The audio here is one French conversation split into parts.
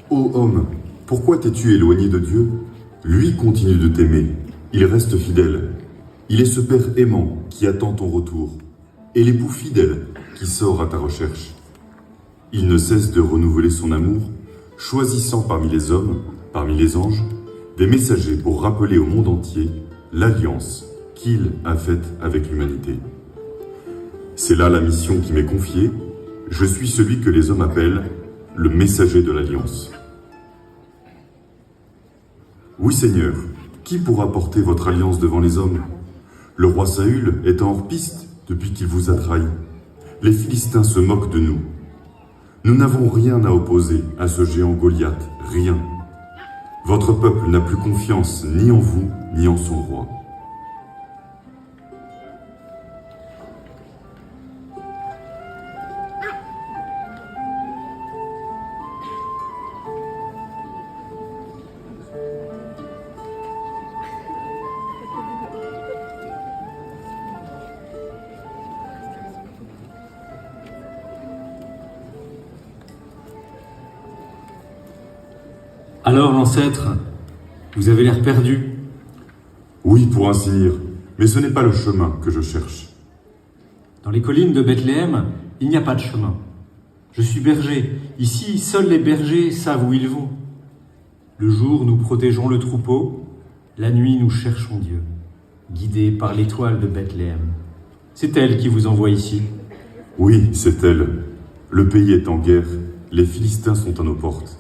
Ô homme, pourquoi t'es-tu éloigné de Dieu? Lui continue de t'aimer, il reste fidèle. Il est ce Père aimant qui attend ton retour, et l'époux fidèle qui sort à ta recherche. Il ne cesse de renouveler son amour, choisissant parmi les hommes, parmi les anges, des messagers pour rappeler au monde entier l'alliance qu'il a faite avec l'humanité. C'est là la mission qui m'est confiée. Je suis celui que les hommes appellent le messager de l'alliance. Oui, Seigneur, qui pourra porter votre alliance devant les hommes? Le roi Saül est en hors-piste depuis qu'il vous a trahi. Les Philistins se moquent de nous. Nous n'avons rien à opposer à ce géant Goliath, rien. Votre peuple n'a plus confiance ni en vous, ni en son roi. Alors, l'ancêtre, vous avez l'air perdu. Oui, pour ainsi dire, mais ce n'est pas le chemin que je cherche. Dans les collines de Bethléem, il n'y a pas de chemin. Je suis berger. Ici, seuls les bergers savent où ils vont. Le jour, nous protégeons le troupeau. La nuit, nous cherchons Dieu, guidés par l'étoile de Bethléem. C'est elle qui vous envoie ici. Oui, c'est elle. Le pays est en guerre. Les Philistins sont à nos portes.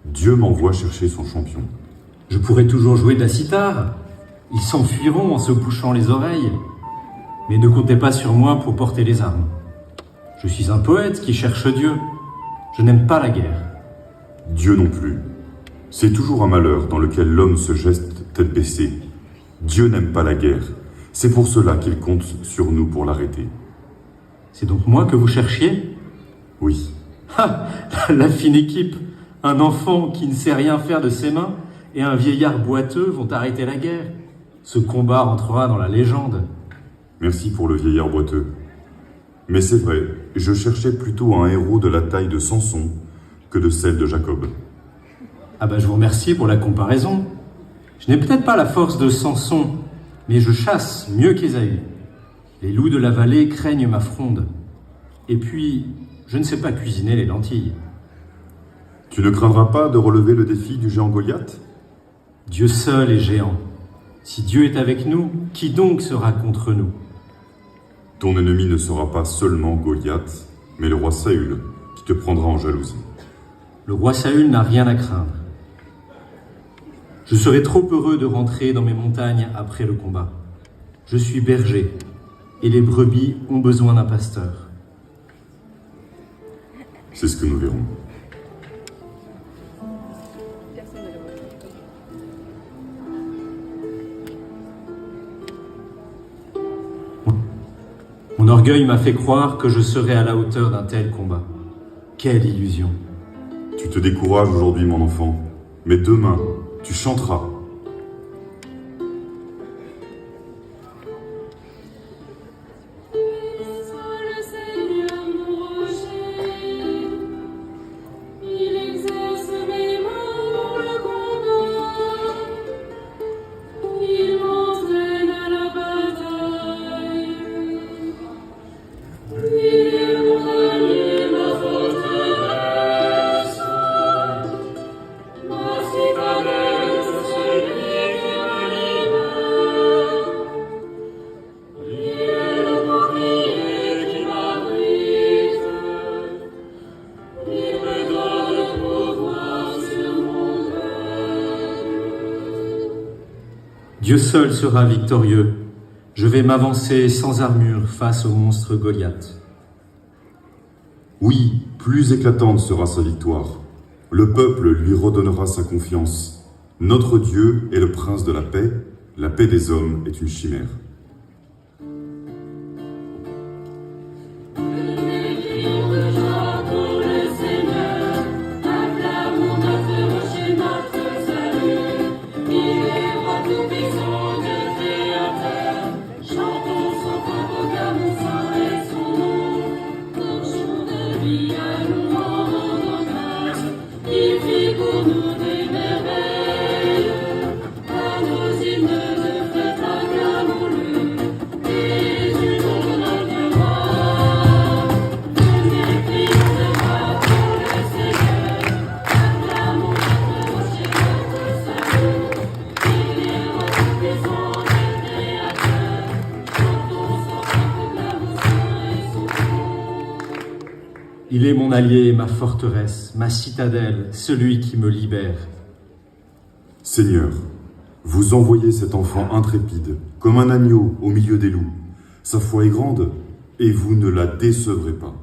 Dieu m'envoie chercher son champion. Je pourrais toujours jouer de la cithare. Ils s'enfuiront en se bouchant les oreilles. Mais ne comptez pas sur moi pour porter les armes. Je suis un poète qui cherche Dieu. Je n'aime pas la guerre. Dieu non plus. C'est toujours un malheur dans lequel l'homme se geste tête baissée. Dieu n'aime pas la guerre. C'est pour cela qu'il compte sur nous pour l'arrêter. C'est donc moi que vous cherchiez? Oui. Ah, la fine équipe! Un enfant qui ne sait rien faire de ses mains et un vieillard boiteux vont arrêter la guerre. Ce combat rentrera dans la légende. Merci pour le vieillard boiteux. Mais c'est vrai, je cherchais plutôt un héros de la taille de Samson que de celle de Jacob. Ah bah je vous remercie pour la comparaison. Je n'ai peut-être pas la force de Samson, mais je chasse mieux qu'Ésaü. Les loups de la vallée craignent ma fronde. Et puis, je ne sais pas cuisiner les lentilles. Tu ne craindras pas de relever le défi du géant Goliath? Dieu seul est géant. Si Dieu est avec nous, qui donc sera contre nous? Ton ennemi ne sera pas seulement Goliath, mais le roi Saül, qui te prendra en jalousie. Le roi Saül n'a rien à craindre. Je serai trop heureux de rentrer dans mes montagnes après le combat. Je suis berger, et les brebis ont besoin d'un pasteur. C'est ce que nous verrons. Mon orgueil m'a fait croire que je serais à la hauteur d'un tel combat. Quelle illusion! Tu te décourages aujourd'hui, mon enfant, mais demain, tu chanteras. Dieu seul sera victorieux. Je vais m'avancer sans armure face au monstre Goliath. Oui, plus éclatante sera sa victoire. Le peuple lui redonnera sa confiance. Notre Dieu est le prince de la paix des hommes est une chimère. Il est mon allié, ma forteresse, ma citadelle, celui qui me libère. Seigneur, vous envoyez cet enfant intrépide, comme un agneau au milieu des loups. Sa foi est grande, et vous ne la décevrez pas.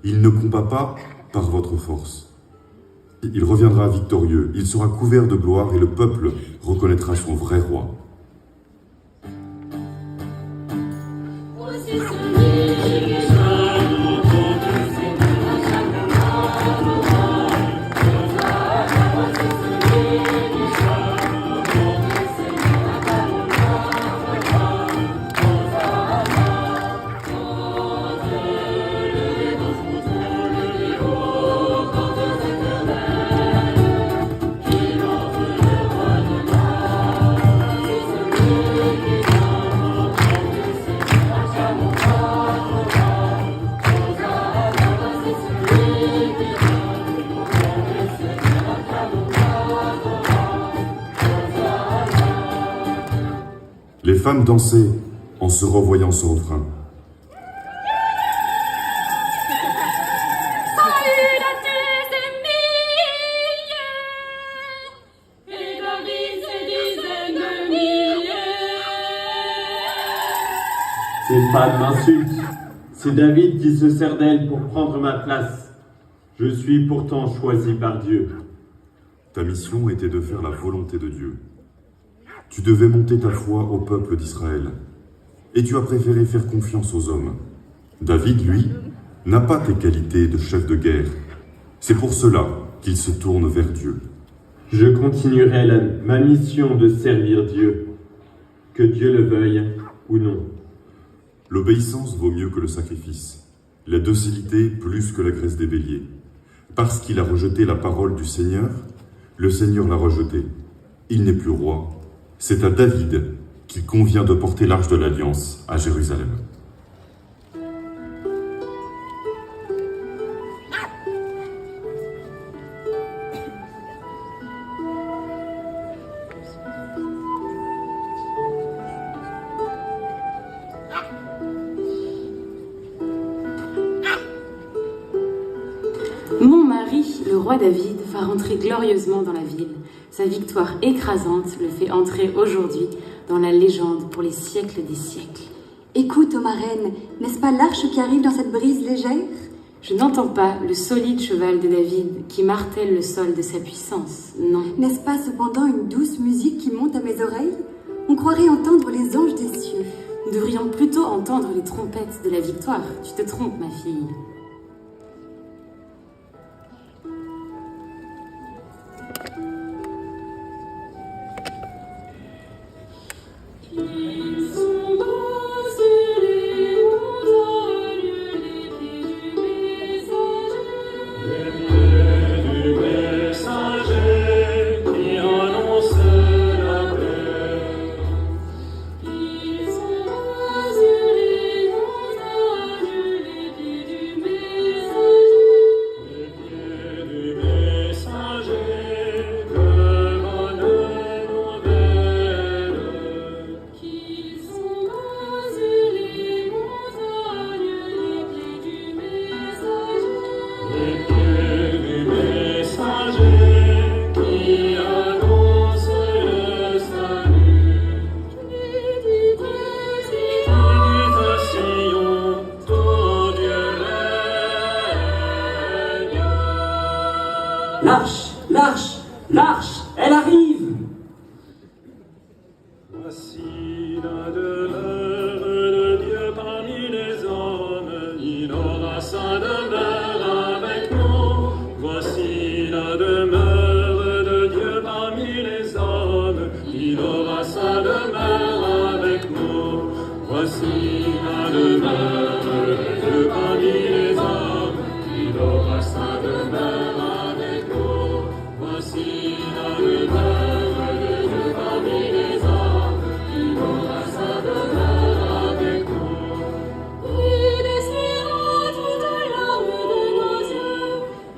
Il ne combat pas par votre force. Il reviendra victorieux, il sera couvert de gloire, et le peuple reconnaîtra son vrai roi. Les femmes dansaient en se revoyant ce refrain. Saül a tué ses milliers, et David ses dizaines de milliers. Ces femmes m'insultent. C'est David qui se sert d'elle pour prendre ma place. Je suis pourtant choisi par Dieu. Ta mission était de faire la volonté de Dieu. Tu devais monter ta foi au peuple d'Israël. Et tu as préféré faire confiance aux hommes. David, lui, n'a pas tes qualités de chef de guerre. C'est pour cela qu'il se tourne vers Dieu. Je continuerai ma mission de servir Dieu, que Dieu le veuille ou non. L'obéissance vaut mieux que le sacrifice, la docilité plus que la graisse des béliers. Parce qu'il a rejeté la parole du Seigneur, le Seigneur l'a rejeté. Il n'est plus roi. C'est à David qu'il convient de porter l'arche de l'Alliance à Jérusalem. roi David va rentrer glorieusement dans la ville. Sa victoire écrasante le fait entrer aujourd'hui dans la légende pour les siècles des siècles. Écoute, ô ma reine, n'est-ce pas l'arche qui arrive dans cette brise légère? Je n'entends pas le solide cheval de David qui martèle le sol de sa puissance, non. N'est-ce pas cependant une douce musique qui monte à mes oreilles? On croirait entendre les anges des cieux. Nous devrions plutôt entendre les trompettes de la victoire. Tu te trompes, ma fille. L'arche, l'arche, l'arche, elle arrive! Voici la demeure de Dieu parmi les hommes, il aura sa demeure avec nous. Voici la demeure de Dieu parmi les hommes, il aura sa demeure avec nous. Voici la demeure de Dieu parmi les hommes, il aura sa demeure avec nous. Voici la demeure de Dieu parmi les hommes, il aura sa demeure avec nous. Il essuiera toute larme de nos yeux,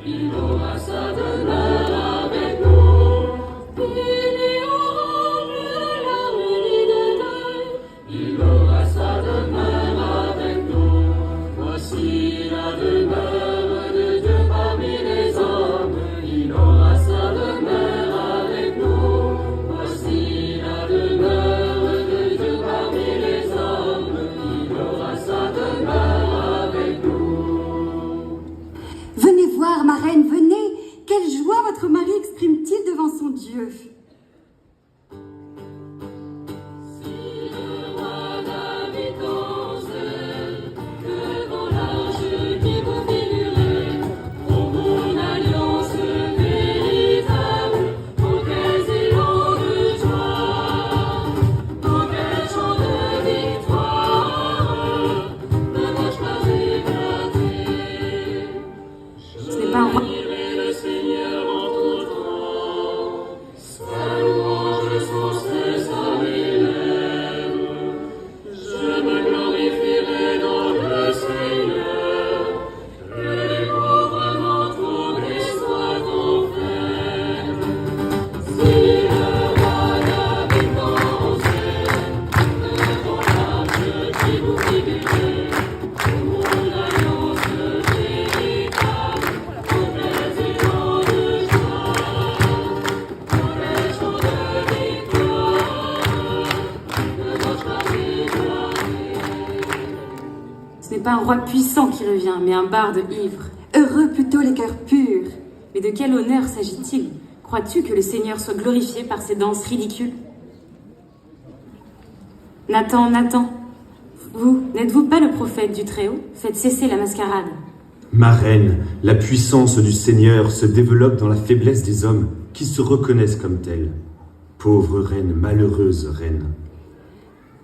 Il aura sa demeure avec nous. il n'y aura plus de larmes ni de deuil. Il aura sa demeure avec nous. Voici la demeure de Dieu parmi les hommes, il aura sa demeure avec nous. Voici la demeure de Dieu parmi les hommes, il aura sa demeure avec nous. Venez voir, ma reine, venez! Quelle joie votre mari exprime-t-il devant son Dieu? Si le roi David dansait devant l'arche qui vous figurait, pour mon alliance véritable, pour quels élans de joie, pour quel chant de victoire, me vois-je pas éclater. Ce n'est pas un roi. Le Seigneur en tout temps, sa louange sans cesse à mes lèvres. Je me glorifierai dans le Seigneur, que les pauvres m'entourent soient en fête. Si le roi David dansait devant l'arche qui vous figurait, pour mon alliance véritable, pour quels élans de joie, pour quel chant de victoire, ne vois-je pas éclater. Ce n'est pas un roi puissant qui revient, mais un barde ivre. Heureux plutôt les cœurs purs. Mais de quel honneur s'agit-il? Crois-tu que le Seigneur soit glorifié par ces danses ridicules? Nathan, Nathan, vous, n'êtes-vous pas le prophète du Très-Haut? Faites cesser la mascarade. Ma reine, la puissance du Seigneur se développe dans la faiblesse des hommes qui se reconnaissent comme tels. Pauvre reine, malheureuse reine.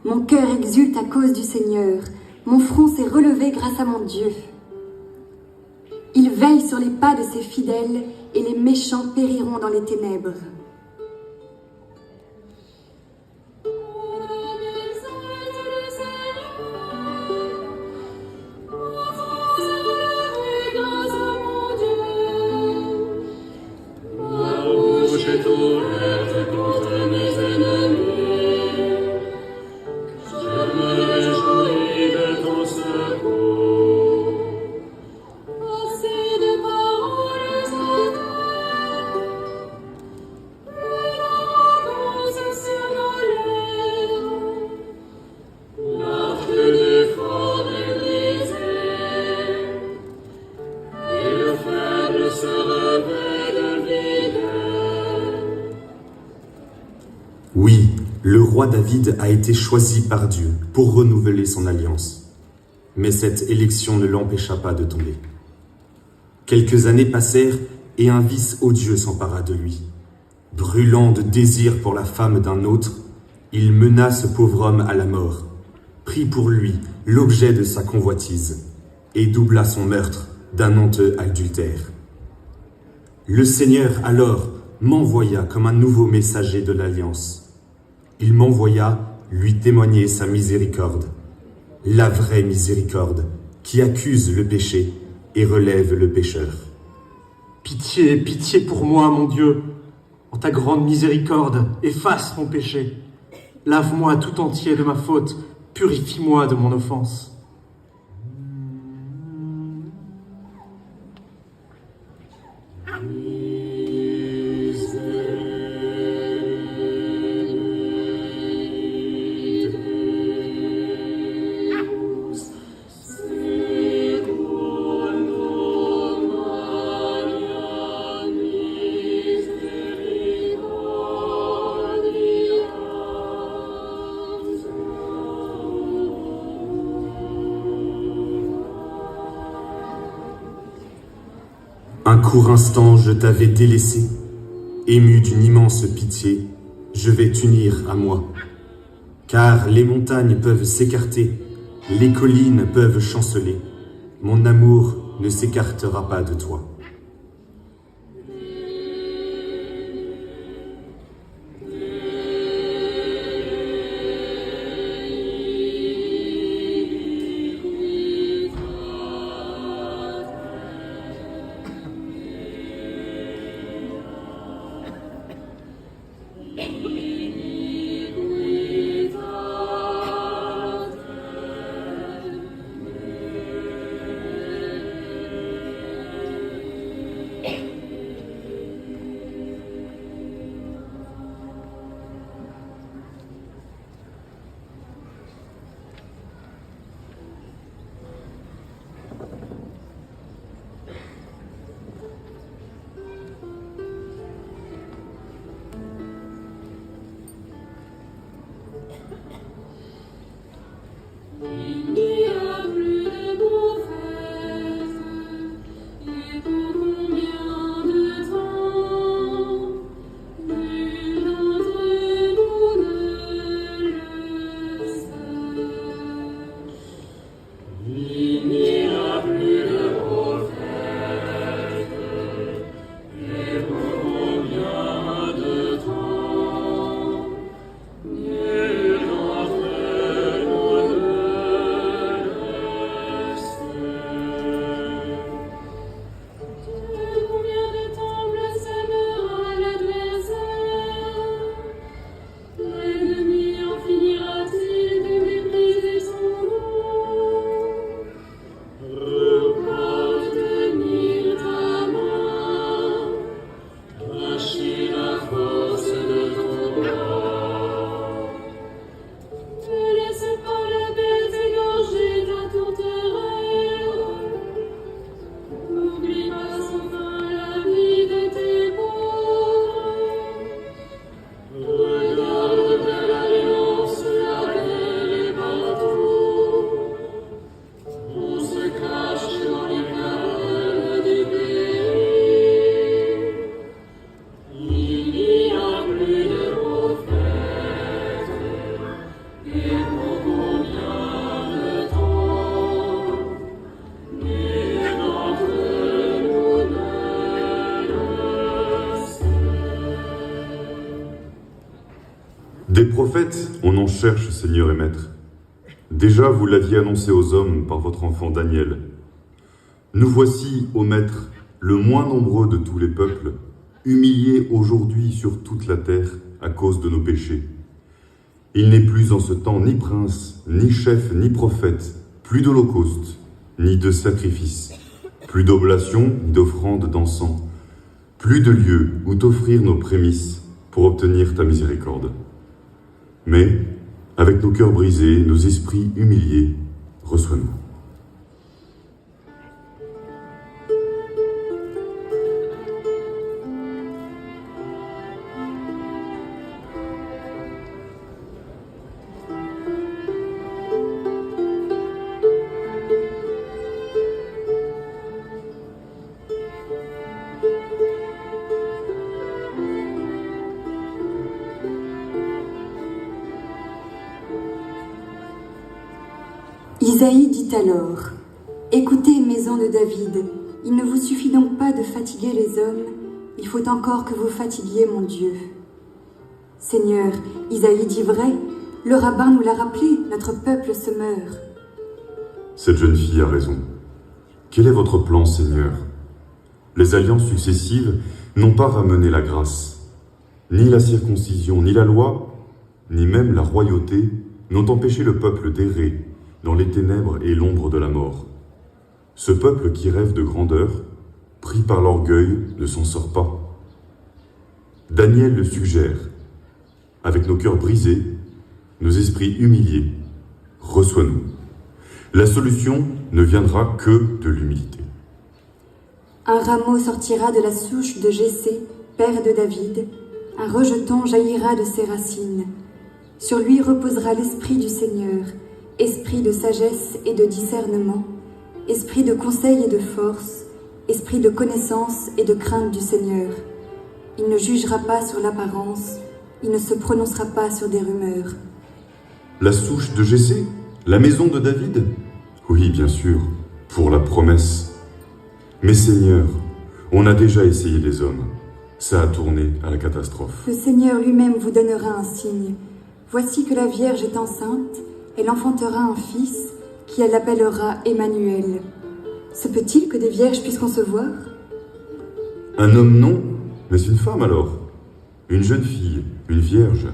Mon cœur exulte à cause du Seigneur. Mon front s'est relevé grâce à mon Dieu. Il veille sur les pas de ses fidèles et les méchants périront dans les ténèbres. Grâce à mon Dieu, Ma bouche est ouverte contre mes ennemis. Je me réjouis de ton secours. assez de paroles à Oui, le roi David a été choisi par Dieu pour renouveler son alliance. Mais cette élection ne l'empêcha pas de tomber. Quelques années passèrent et un vice odieux s'empara de lui. Brûlant de désir pour la femme d'un autre, il mena ce pauvre homme à la mort, prit pour lui l'objet de sa convoitise et doubla son meurtre d'un honteux adultère. Le Seigneur alors m'envoya comme un nouveau messager de l'Alliance. Il m'envoya lui témoigner sa miséricorde, la vraie miséricorde qui accuse le péché et relève le pécheur. Pitié, pitié pour moi, mon Dieu. En ta grande miséricorde, efface mon péché. Lave-moi tout entier de ma faute, purifie-moi de mon offense. Un court instant, je t'avais délaissé. Ému d'une immense pitié, je vais t'unir à moi. Car les montagnes peuvent s'écarter, les collines peuvent chanceler. Mon amour ne s'écartera pas de toi. Il n'y a plus de prophètes, et pour combien de temps? Nul d'entre nous ne le sait. Il n'y a plus de prophètes, et pour combien de temps? Nul d'entre nous ne le sait. De combien de temples s'aimera l'adversaire? L'ennemi en finira-t-il de mépriser son nom? Repose tenir ta main, cacher la force de ton bras. Ne laisse pas la bête égorger ta tourterelle. N'oublie pas sans fin la vie de tes pauvres. Regarde de l'alliance la belle est partout. On se cache dans les cavernes du pays. Il n'y a plus de prophètes, et pour combien de temps? Nul d'entre nous ne le sait. Des prophètes, on en cherche, Seigneur et Maître. Déjà, vous l'aviez annoncé aux hommes par votre enfant Daniel. Nous voici, ô Maître, le moins nombreux de tous les peuples, humiliés aujourd'hui sur toute la terre à cause de nos péchés. Il n'est plus en ce temps ni prince, ni chef, ni prophète, plus d'holocauste, ni de sacrifice, plus d'oblation, ni d'offrande d'encens, plus de lieu où t'offrir nos prémices pour obtenir ta miséricorde. Mais, avec nos cœurs brisés, nos esprits humiliés, reçois-nous. Isaïe dit alors, « Écoutez, maison de David, il ne vous suffit donc pas de fatiguer les hommes, il faut encore que vous fatiguiez mon Dieu. » Seigneur, Isaïe dit vrai, le rabbin nous l'a rappelé, notre peuple se meurt. Cette jeune fille a raison. Quel est votre plan, Seigneur? Les alliances successives n'ont pas ramené la grâce. Ni la circoncision, ni la loi, ni même la royauté n'ont empêché le peuple d'errer dans les ténèbres et l'ombre de la mort. Ce peuple qui rêve de grandeur, pris par l'orgueil, ne s'en sort pas. Daniel le suggère. Avec nos cœurs brisés, nos esprits humiliés, reçois-nous. La solution ne viendra que de l'humilité. Un rameau sortira de la souche de Jessé, père de David, un rejeton jaillira de ses racines. Sur lui reposera l'esprit du Seigneur, esprit de sagesse et de discernement, esprit de conseil et de force, esprit de connaissance et de crainte du Seigneur. Il ne jugera pas sur l'apparence, il ne se prononcera pas sur des rumeurs. La souche de Jessé? La maison de David? Oui, bien sûr, pour la promesse. Mais Seigneur, on a déjà essayé les hommes. Ça a tourné à la catastrophe. Le Seigneur lui-même vous donnera un signe. Voici que la Vierge est enceinte, elle enfantera un fils, qui elle appellera Emmanuel. Se peut-il que des vierges puissent concevoir? Un homme non, mais une femme alors. Une jeune fille, une vierge.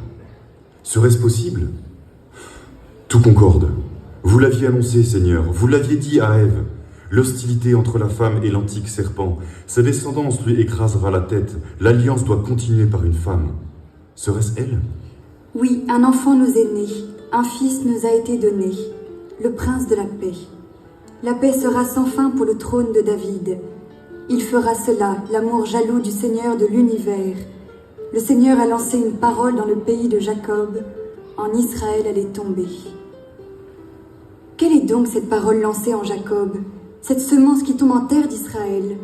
Serait-ce possible? Tout concorde. Vous l'aviez annoncé, Seigneur, vous l'aviez dit à Ève. L'hostilité entre la femme et l'antique serpent, sa descendance lui écrasera la tête, l'alliance doit continuer par une femme. Serait-ce elle? Oui, un enfant nous est né, un fils nous a été donné, le prince de la paix. La paix sera sans fin pour le trône de David. Il fera cela, l'amour jaloux du Seigneur de l'univers. Le Seigneur a lancé une parole dans le pays de Jacob, en Israël elle est tombée. Quelle est donc cette parole lancée en Jacob, cette semence qui tombe en terre d'Israël?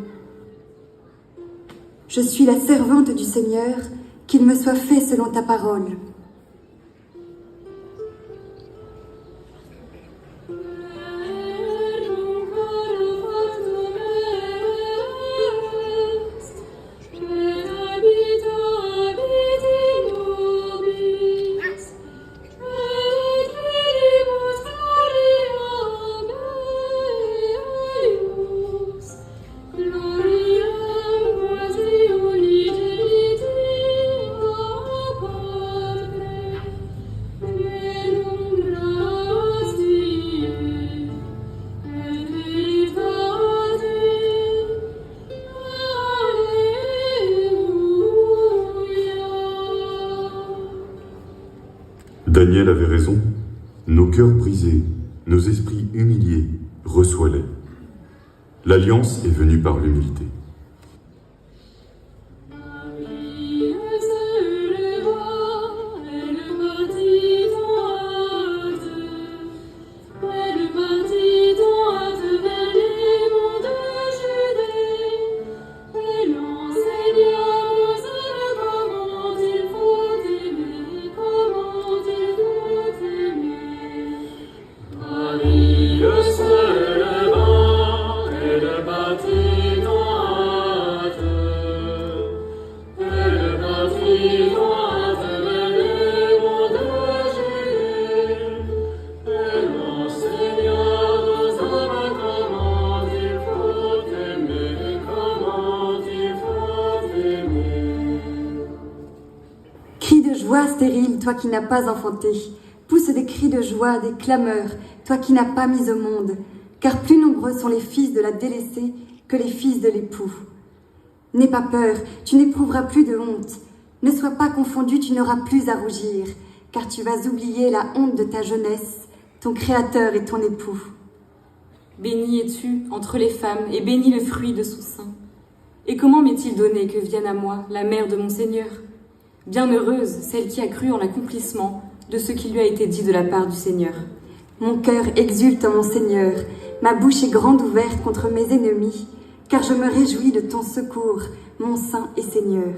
Je suis la servante du Seigneur, qu'il me soit fait selon ta parole. Daniel avait raison. Nos cœurs brisés, nos esprits humiliés, reçois-les. L'alliance est venue par l'humilité. Joie stérile, toi qui n'as pas enfanté, pousse des cris de joie, des clameurs, toi qui n'as pas mis au monde, car plus nombreux sont les fils de la délaissée que les fils de l'époux. N'aie pas peur, tu n'éprouveras plus de honte. Ne sois pas confondu, tu n'auras plus à rougir, car tu vas oublier la honte de ta jeunesse, ton Créateur et ton époux. Béni es-tu entre les femmes, et béni le fruit de son sein. Et comment m'est-il donné que vienne à moi la mère de mon Seigneur? Bienheureuse celle qui a cru en l'accomplissement de ce qui lui a été dit de la part du Seigneur. Mon cœur exulte en mon Seigneur, ma bouche est grande ouverte contre mes ennemis, car je me réjouis de ton secours, mon Saint et Seigneur.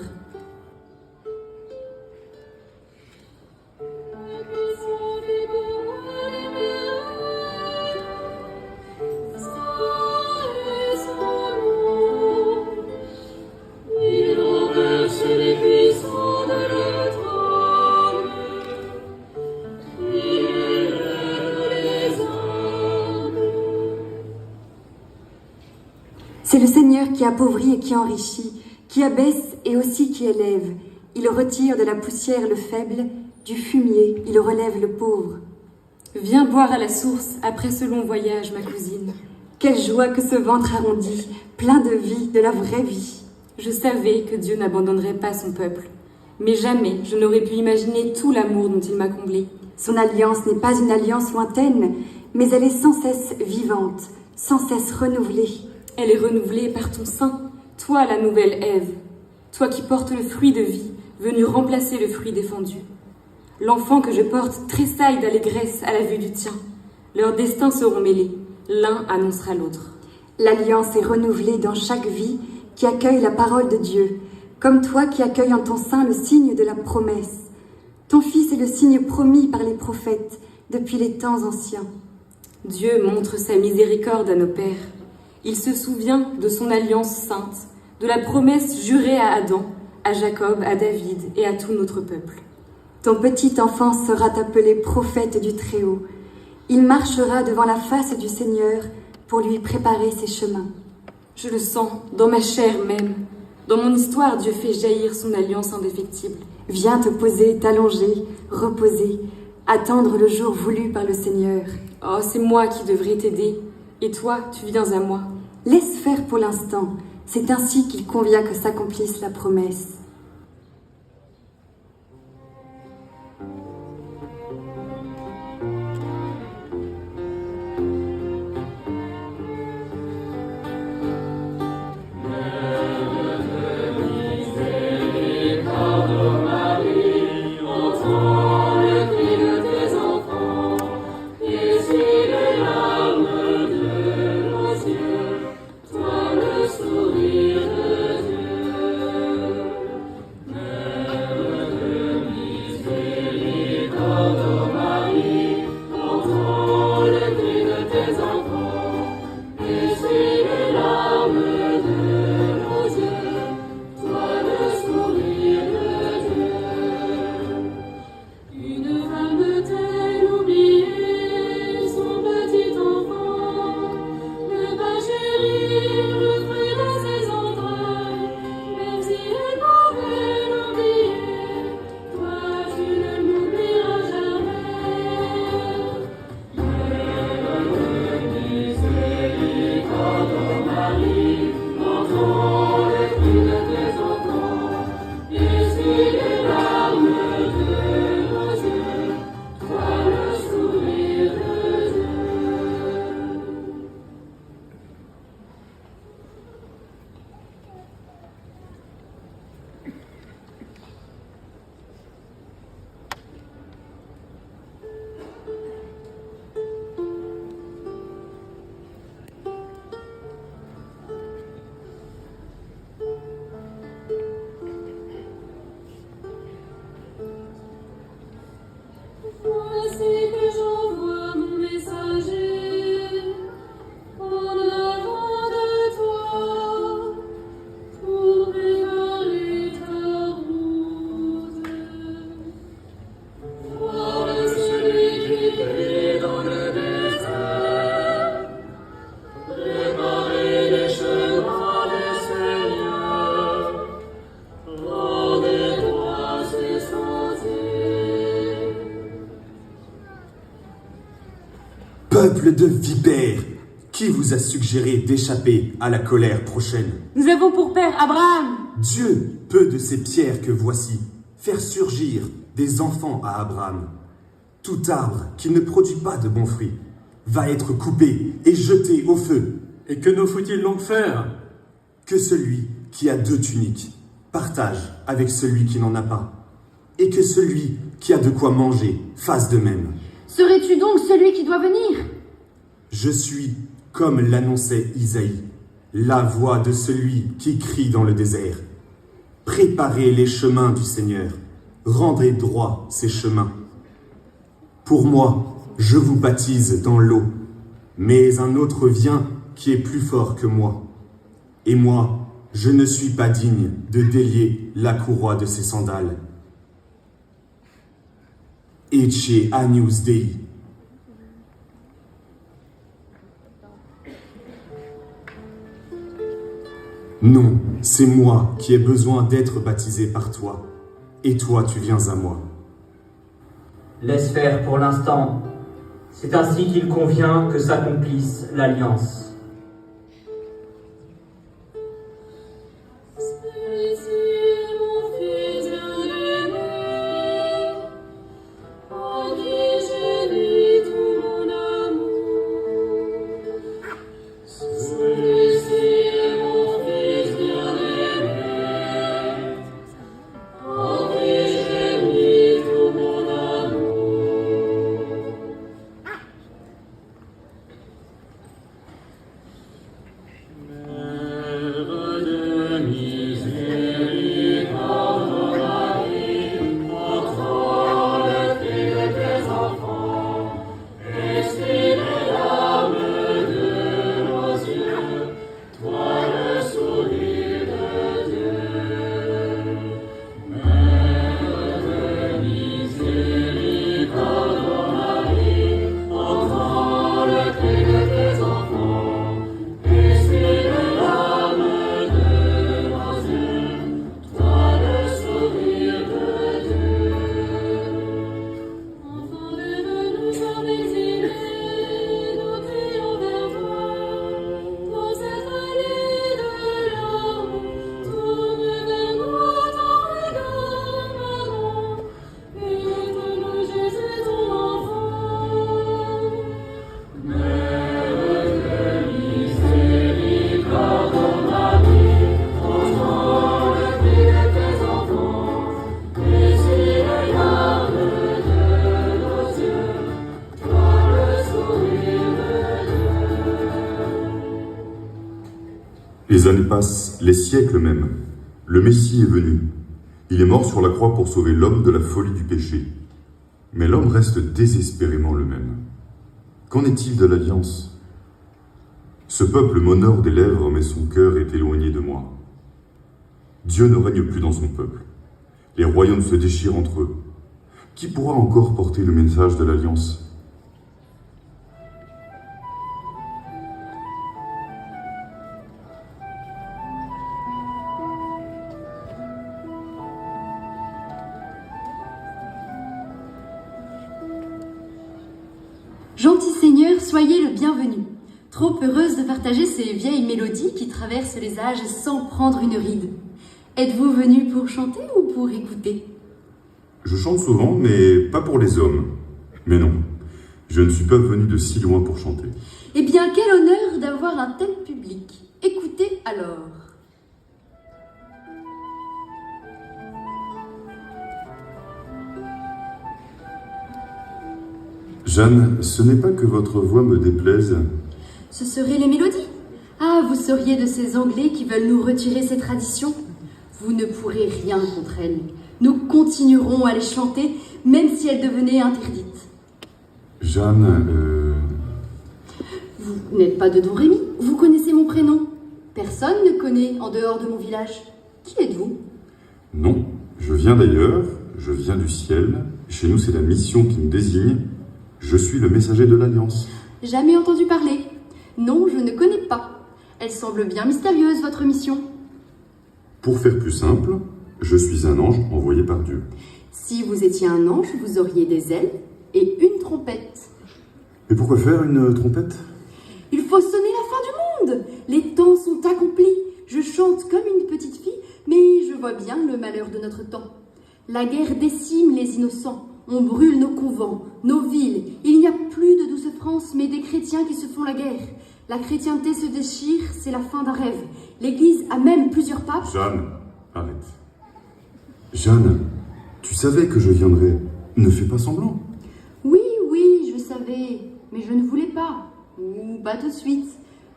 C'est le Seigneur qui appauvrit et qui enrichit, qui abaisse et aussi qui élève. Il retire de la poussière le faible, du fumier, il relève le pauvre. Viens boire à la source après ce long voyage, ma cousine. Quelle joie que ce ventre arrondi, plein de vie, de la vraie vie. Je savais que Dieu n'abandonnerait pas son peuple. Mais jamais je n'aurais pu imaginer tout l'amour dont il m'a comblée. Son alliance n'est pas une alliance lointaine, mais elle est sans cesse vivante, sans cesse renouvelée. Elle est renouvelée par ton sein, toi la nouvelle Ève, toi qui portes le fruit de vie, venu remplacer le fruit défendu. L'enfant que je porte tressaille d'allégresse à la vue du tien. Leurs destins seront mêlés, l'un annoncera l'autre. L'alliance est renouvelée dans chaque vie qui accueille la parole de Dieu, comme toi qui accueilles en ton sein le signe de la promesse. Ton Fils est le signe promis par les prophètes depuis les temps anciens. Dieu montre sa miséricorde à nos pères. Il se souvient de son alliance sainte, de la promesse jurée à Adam, à Jacob, à David et à tout notre peuple. Ton petit enfant sera appelé prophète du Très-Haut. Il marchera devant la face du Seigneur pour lui préparer ses chemins. Je le sens, dans ma chair même. Dans mon histoire, Dieu fait jaillir son alliance indéfectible. Viens te poser, t'allonger, reposer, attendre le jour voulu par le Seigneur. Oh, c'est moi qui devrais t'aider. Et toi, tu viens à moi. Laisse faire pour l'instant. C'est ainsi qu'il convient que s'accomplisse la promesse. Peuple de vipères, qui vous a suggéré d'échapper à la colère prochaine? Nous avons pour père Abraham. Dieu peut de ces pierres que voici faire surgir des enfants à Abraham. Tout arbre qui ne produit pas de bons fruits va être coupé et jeté au feu. Et que nous faut-il donc faire? Que celui qui a 2 tuniques partage avec celui qui n'en a pas, et que celui qui a de quoi manger fasse de même. Serais-tu donc celui qui doit venir? Je suis, comme l'annonçait Isaïe, la voix de celui qui crie dans le désert. Préparez les chemins du Seigneur, rendez droit ses chemins. Pour moi, je vous baptise dans l'eau, mais un autre vient qui est plus fort que moi. Et moi, je ne suis pas digne de délier la courroie de ses sandales. Ecce Agnus Dei. Non, c'est moi qui ai besoin d'être baptisé par toi. Et toi, tu viens à moi. Laisse faire pour l'instant. C'est ainsi qu'il convient que s'accomplisse l'alliance. Celui-ci est mon fils bien-aimé, en qui j'ai mis tout mon amour. Celui-ci est mon fils bien-aimé, en qui j'ai mis tout mon amour. Mère de miséricorde, Marie, entends le cri de tes enfants, expire l'âme de nos yeux, toi le sourire de Dieu. Mère de miséricorde, Marie, entends le cri de tes enfants, expire l'âme de nos yeux, toi le sourire de Dieu. Enfant de nous sommes exilés, nous crions vers toi. Dans cette allée de larmes, tourne vers nous ton regard marrant. Écoute-nous, Jésus, ton enfant. Mère de miséricorde, Marie, entends le cri de tes enfants, expire l'âme de nos yeux, toi le sourire de Les années passent, les siècles même. Le Messie est venu. Il est mort sur la croix pour sauver l'homme de la folie du péché. Mais l'homme reste désespérément le même. Qu'en est-il de l'alliance? Ce peuple m'honore des lèvres, mais son cœur est éloigné de moi. Dieu ne règne plus dans son peuple. Les royaumes se déchirent entre eux. Qui pourra encore porter le message de l'alliance? Gentil Seigneur, soyez le bienvenu. Trop heureuse de partager ces vieilles mélodies qui traversent les âges sans prendre une ride. Êtes-vous venu pour chanter ou pour écouter? Je chante souvent, mais pas pour les hommes. Mais non, je ne suis pas venu de si loin pour chanter. Eh bien, quel honneur d'avoir un tel public. Écoutez alors. Jeanne, ce n'est pas que votre voix me déplaise. Ce seraient les mélodies. Ah, vous seriez de ces Anglais qui veulent nous retirer ces traditions. Vous ne pourrez rien contre elles. Nous continuerons à les chanter, même si elles devenaient interdites. Jeanne, Vous n'êtes pas de Don Rémy. Vous connaissez mon prénom. Personne ne connaît en dehors de mon village. Qui êtes-vous? Non, je viens d'ailleurs, je viens du ciel. Chez nous, c'est la mission qui nous désigne. Je suis le messager de l'Alliance. Jamais entendu parler. Non, je ne connais pas. Elle semble bien mystérieuse, votre mission. Pour faire plus simple, je suis un ange envoyé par Dieu. Si vous étiez un ange, vous auriez des ailes et une trompette. Et pourquoi faire une trompette? Il faut sonner la fin du monde. Les temps sont accomplis. Je chante comme une petite fille, mais je vois bien le malheur de notre temps. La guerre décime les innocents. On brûle nos couvents, nos villes. Il n'y a plus de douce France, mais des chrétiens qui se font la guerre. La chrétienté se déchire, c'est la fin d'un rêve. L'Église a même plusieurs papes. Jeanne, arrête. Jeanne, tu savais que je viendrais. Ne fais pas semblant. Oui, oui, je savais, mais je ne voulais pas. Ou pas tout de suite.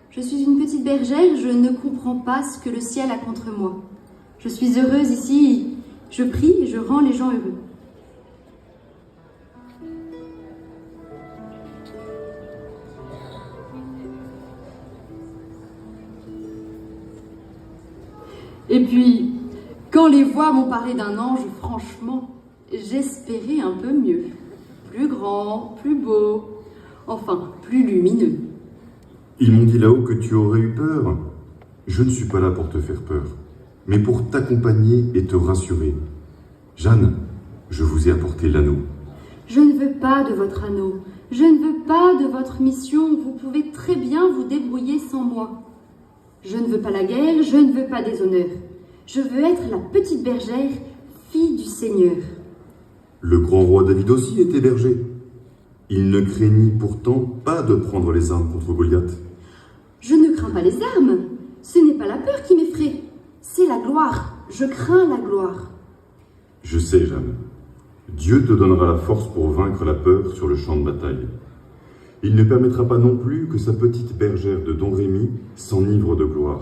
Je suis une petite bergère, je ne comprends pas ce que le ciel a contre moi. Je suis heureuse ici, je prie et je rends les gens heureux. Et puis, quand les voix m'ont parlé d'un ange, franchement, j'espérais un peu mieux. Plus grand, plus beau, enfin, plus lumineux. Ils m'ont dit là-haut que tu aurais eu peur. Je ne suis pas là pour te faire peur, mais pour t'accompagner et te rassurer. Jeanne, je vous ai apporté l'anneau. Je ne veux pas de votre anneau. Je ne veux pas de votre mission. Vous pouvez très bien vous débrouiller sans moi. Je ne veux pas la guerre, je ne veux pas des honneurs. Je veux être la petite bergère, fille du Seigneur. Le grand roi David aussi était berger. Il ne craignit pourtant pas de prendre les armes contre Goliath. Je ne crains pas les armes. Ce n'est pas la peur qui m'effraie. C'est la gloire. Je crains la gloire. Je sais, Jeanne. Dieu te donnera la force pour vaincre la peur sur le champ de bataille. Il ne permettra pas non plus que sa petite bergère de Domrémy s'enivre de gloire.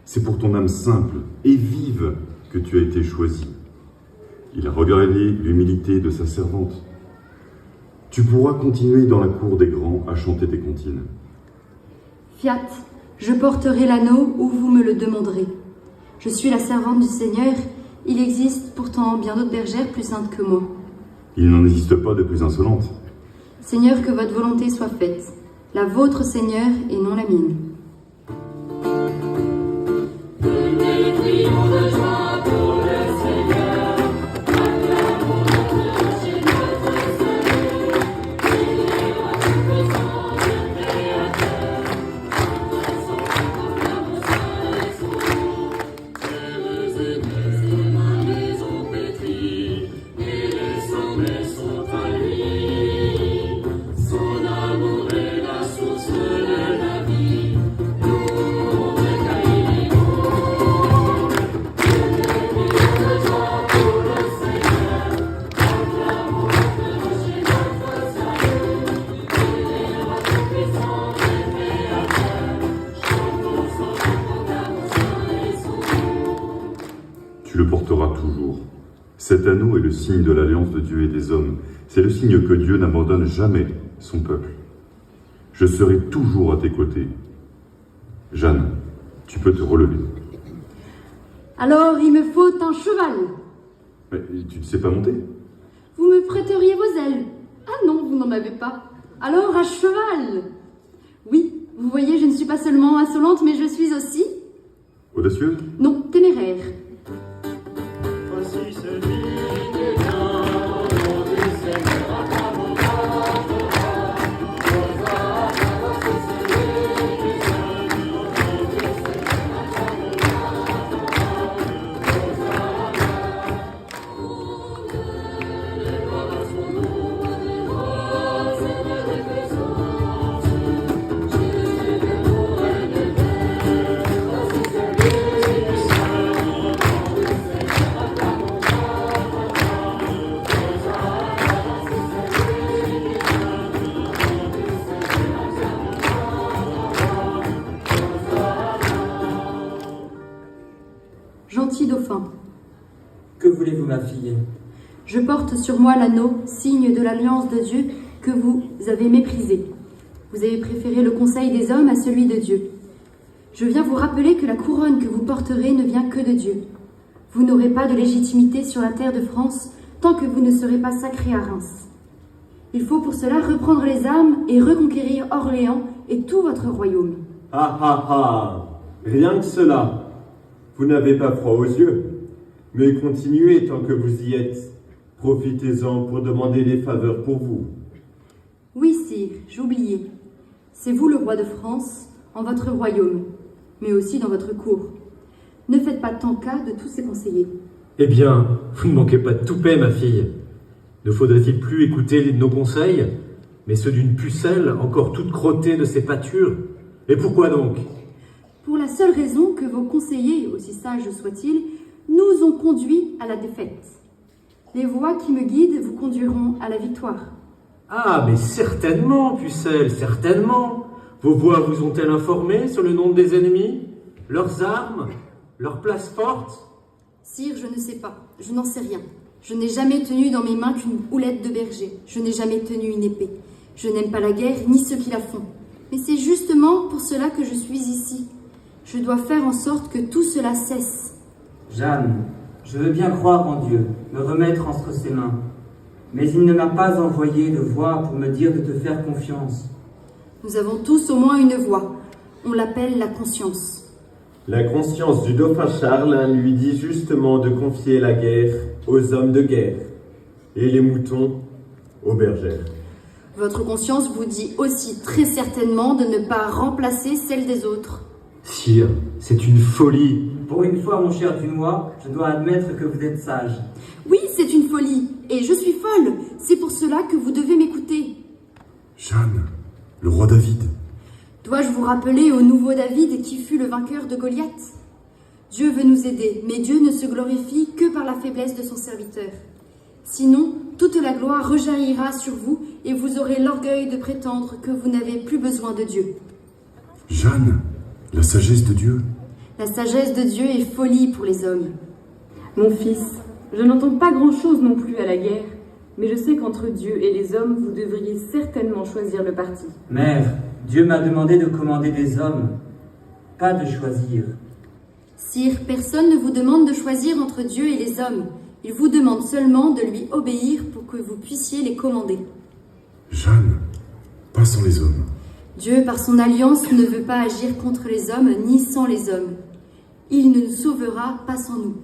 C'est pour ton âme simple et vive que tu as été choisie. Il a regardé l'humilité de sa servante. Tu pourras continuer dans la cour des grands à chanter tes comptines. Fiat, je porterai l'anneau où vous me le demanderez. Je suis la servante du Seigneur. Il existe pourtant bien d'autres bergères plus saintes que moi. Il n'en existe pas de plus insolente. Seigneur, que votre volonté soit faite. La vôtre, Seigneur, et non la mienne. Venez, crions de joie pour le Seigneur. Acclamons notre rocher, notre salut. Il est votre puissant, le Créateur. Adressons proclamons sa raison. Terres aimées, ses mains les ont pétries, et les sommets sont à lui. Son amour est la source de la vie. Louons le Caïlico. Venez, crions de joie pour le Seigneur. Acclamons notre rocher, notre salut. Il est votre puissant, le Créateur. Chantons son nom, proclamons sa raison. Tu le porteras toujours. Cet anneau est le signe de l'alliance de Dieu et des hommes. C'est le signe que Dieu n'abandonne jamais son peuple. Je serai toujours à tes côtés. Jeanne, tu peux te relever. Alors, il me faut un cheval. Mais tu ne sais pas monter? Vous me prêteriez vos ailes. Ah non, vous n'en avez pas. Alors, un cheval. Oui, vous voyez, je ne suis pas seulement insolente, mais je suis aussi... Audacieuse? Non, téméraire. Voici celui qui vient au nom du Seigneur, acclamons notre roi. Hosanna, voici celui qui vient au nom du Seigneur, acclamons notre roi. Hosanna. Les gloires à son nom, oh Seigneur des puissances. Jésus de nous règne éternel. Voici celui qui vient au nom du Seigneur, acclamons notre roi. Hosanna, voici celui qui vient au nom du Seigneur, acclamons notre roi. Gentil dauphin, Que voulez-vous, ma fille? je porte sur moi l'anneau, signe de l'alliance de Dieu que vous avez méprisé. Vous avez préféré le conseil des hommes à celui de Dieu. Je viens vous rappeler que la couronne que vous porterez ne vient que de Dieu. Vous n'aurez pas de légitimité sur la terre de France tant que vous ne serez pas sacré à Reims. Il faut pour cela reprendre les armes et reconquérir Orléans et tout votre royaume. Ah ah ah! Rien que cela. Vous n'avez pas froid aux yeux. Mais continuez tant que vous y êtes. Profitez-en pour demander des faveurs pour vous. Oui, sire, j'oubliais. C'est vous le roi de France, en votre royaume, mais aussi dans votre cour. Ne faites pas tant cas de tous ces conseillers. Eh bien, vous ne manquez pas de toupet, ma fille. Ne faudrait-il plus écouter nos conseils, mais ceux d'une pucelle encore toute crottée de ses pâtures? Et pourquoi donc? Pour la seule raison que vos conseillers, aussi sages soient-ils, nous ont conduits à la défaite. Les voies qui me guident vous conduiront à la victoire. Ah, mais certainement, pucelle, certainement. Vos voix vous ont-elles informé sur le nombre des ennemis, leurs armes, leurs places fortes? Sire, je ne sais pas, je n'en sais rien. Je n'ai jamais tenu dans mes mains qu'une houlette de berger. Je n'ai jamais tenu une épée. Je n'aime pas la guerre, ni ceux qui la font. Mais c'est justement pour cela que je suis ici. Je dois faire en sorte que tout cela cesse. Jeanne, je veux bien croire en Dieu, me remettre entre ses mains. Mais il ne m'a pas envoyé de voix pour me dire de te faire confiance. Nous avons tous au moins une voix. On l'appelle la conscience. La conscience du dauphin Charles lui dit justement de confier la guerre aux hommes de guerre et les moutons aux bergères. Votre conscience vous dit aussi très certainement de ne pas remplacer celle des autres. Sire, c'est une folie. Pour une fois, mon cher Dunois, je dois admettre que vous êtes sage. Oui, c'est une folie, et je suis folle. C'est pour cela que vous devez m'écouter. Jeanne, le roi David. Dois-je vous rappeler au nouveau David qui fut le vainqueur de Goliath? Dieu veut nous aider, mais Dieu ne se glorifie que par la faiblesse de son serviteur. Sinon, toute la gloire rejaillira sur vous et vous aurez l'orgueil de prétendre que vous n'avez plus besoin de Dieu. Jeanne, la sagesse de Dieu. La sagesse de Dieu est folie pour les hommes. Mon fils, je n'entends pas grand-chose non plus à la guerre, mais je sais qu'entre Dieu et les hommes, vous devriez certainement choisir le parti. Mère, Dieu m'a demandé de commander des hommes, pas de choisir. Sire, personne ne vous demande de choisir entre Dieu et les hommes. Il vous demande seulement de lui obéir pour que vous puissiez les commander. Jeanne, pas sans les hommes. Dieu, par son alliance, ne veut pas agir contre les hommes ni sans les hommes. Il ne nous sauvera pas sans nous.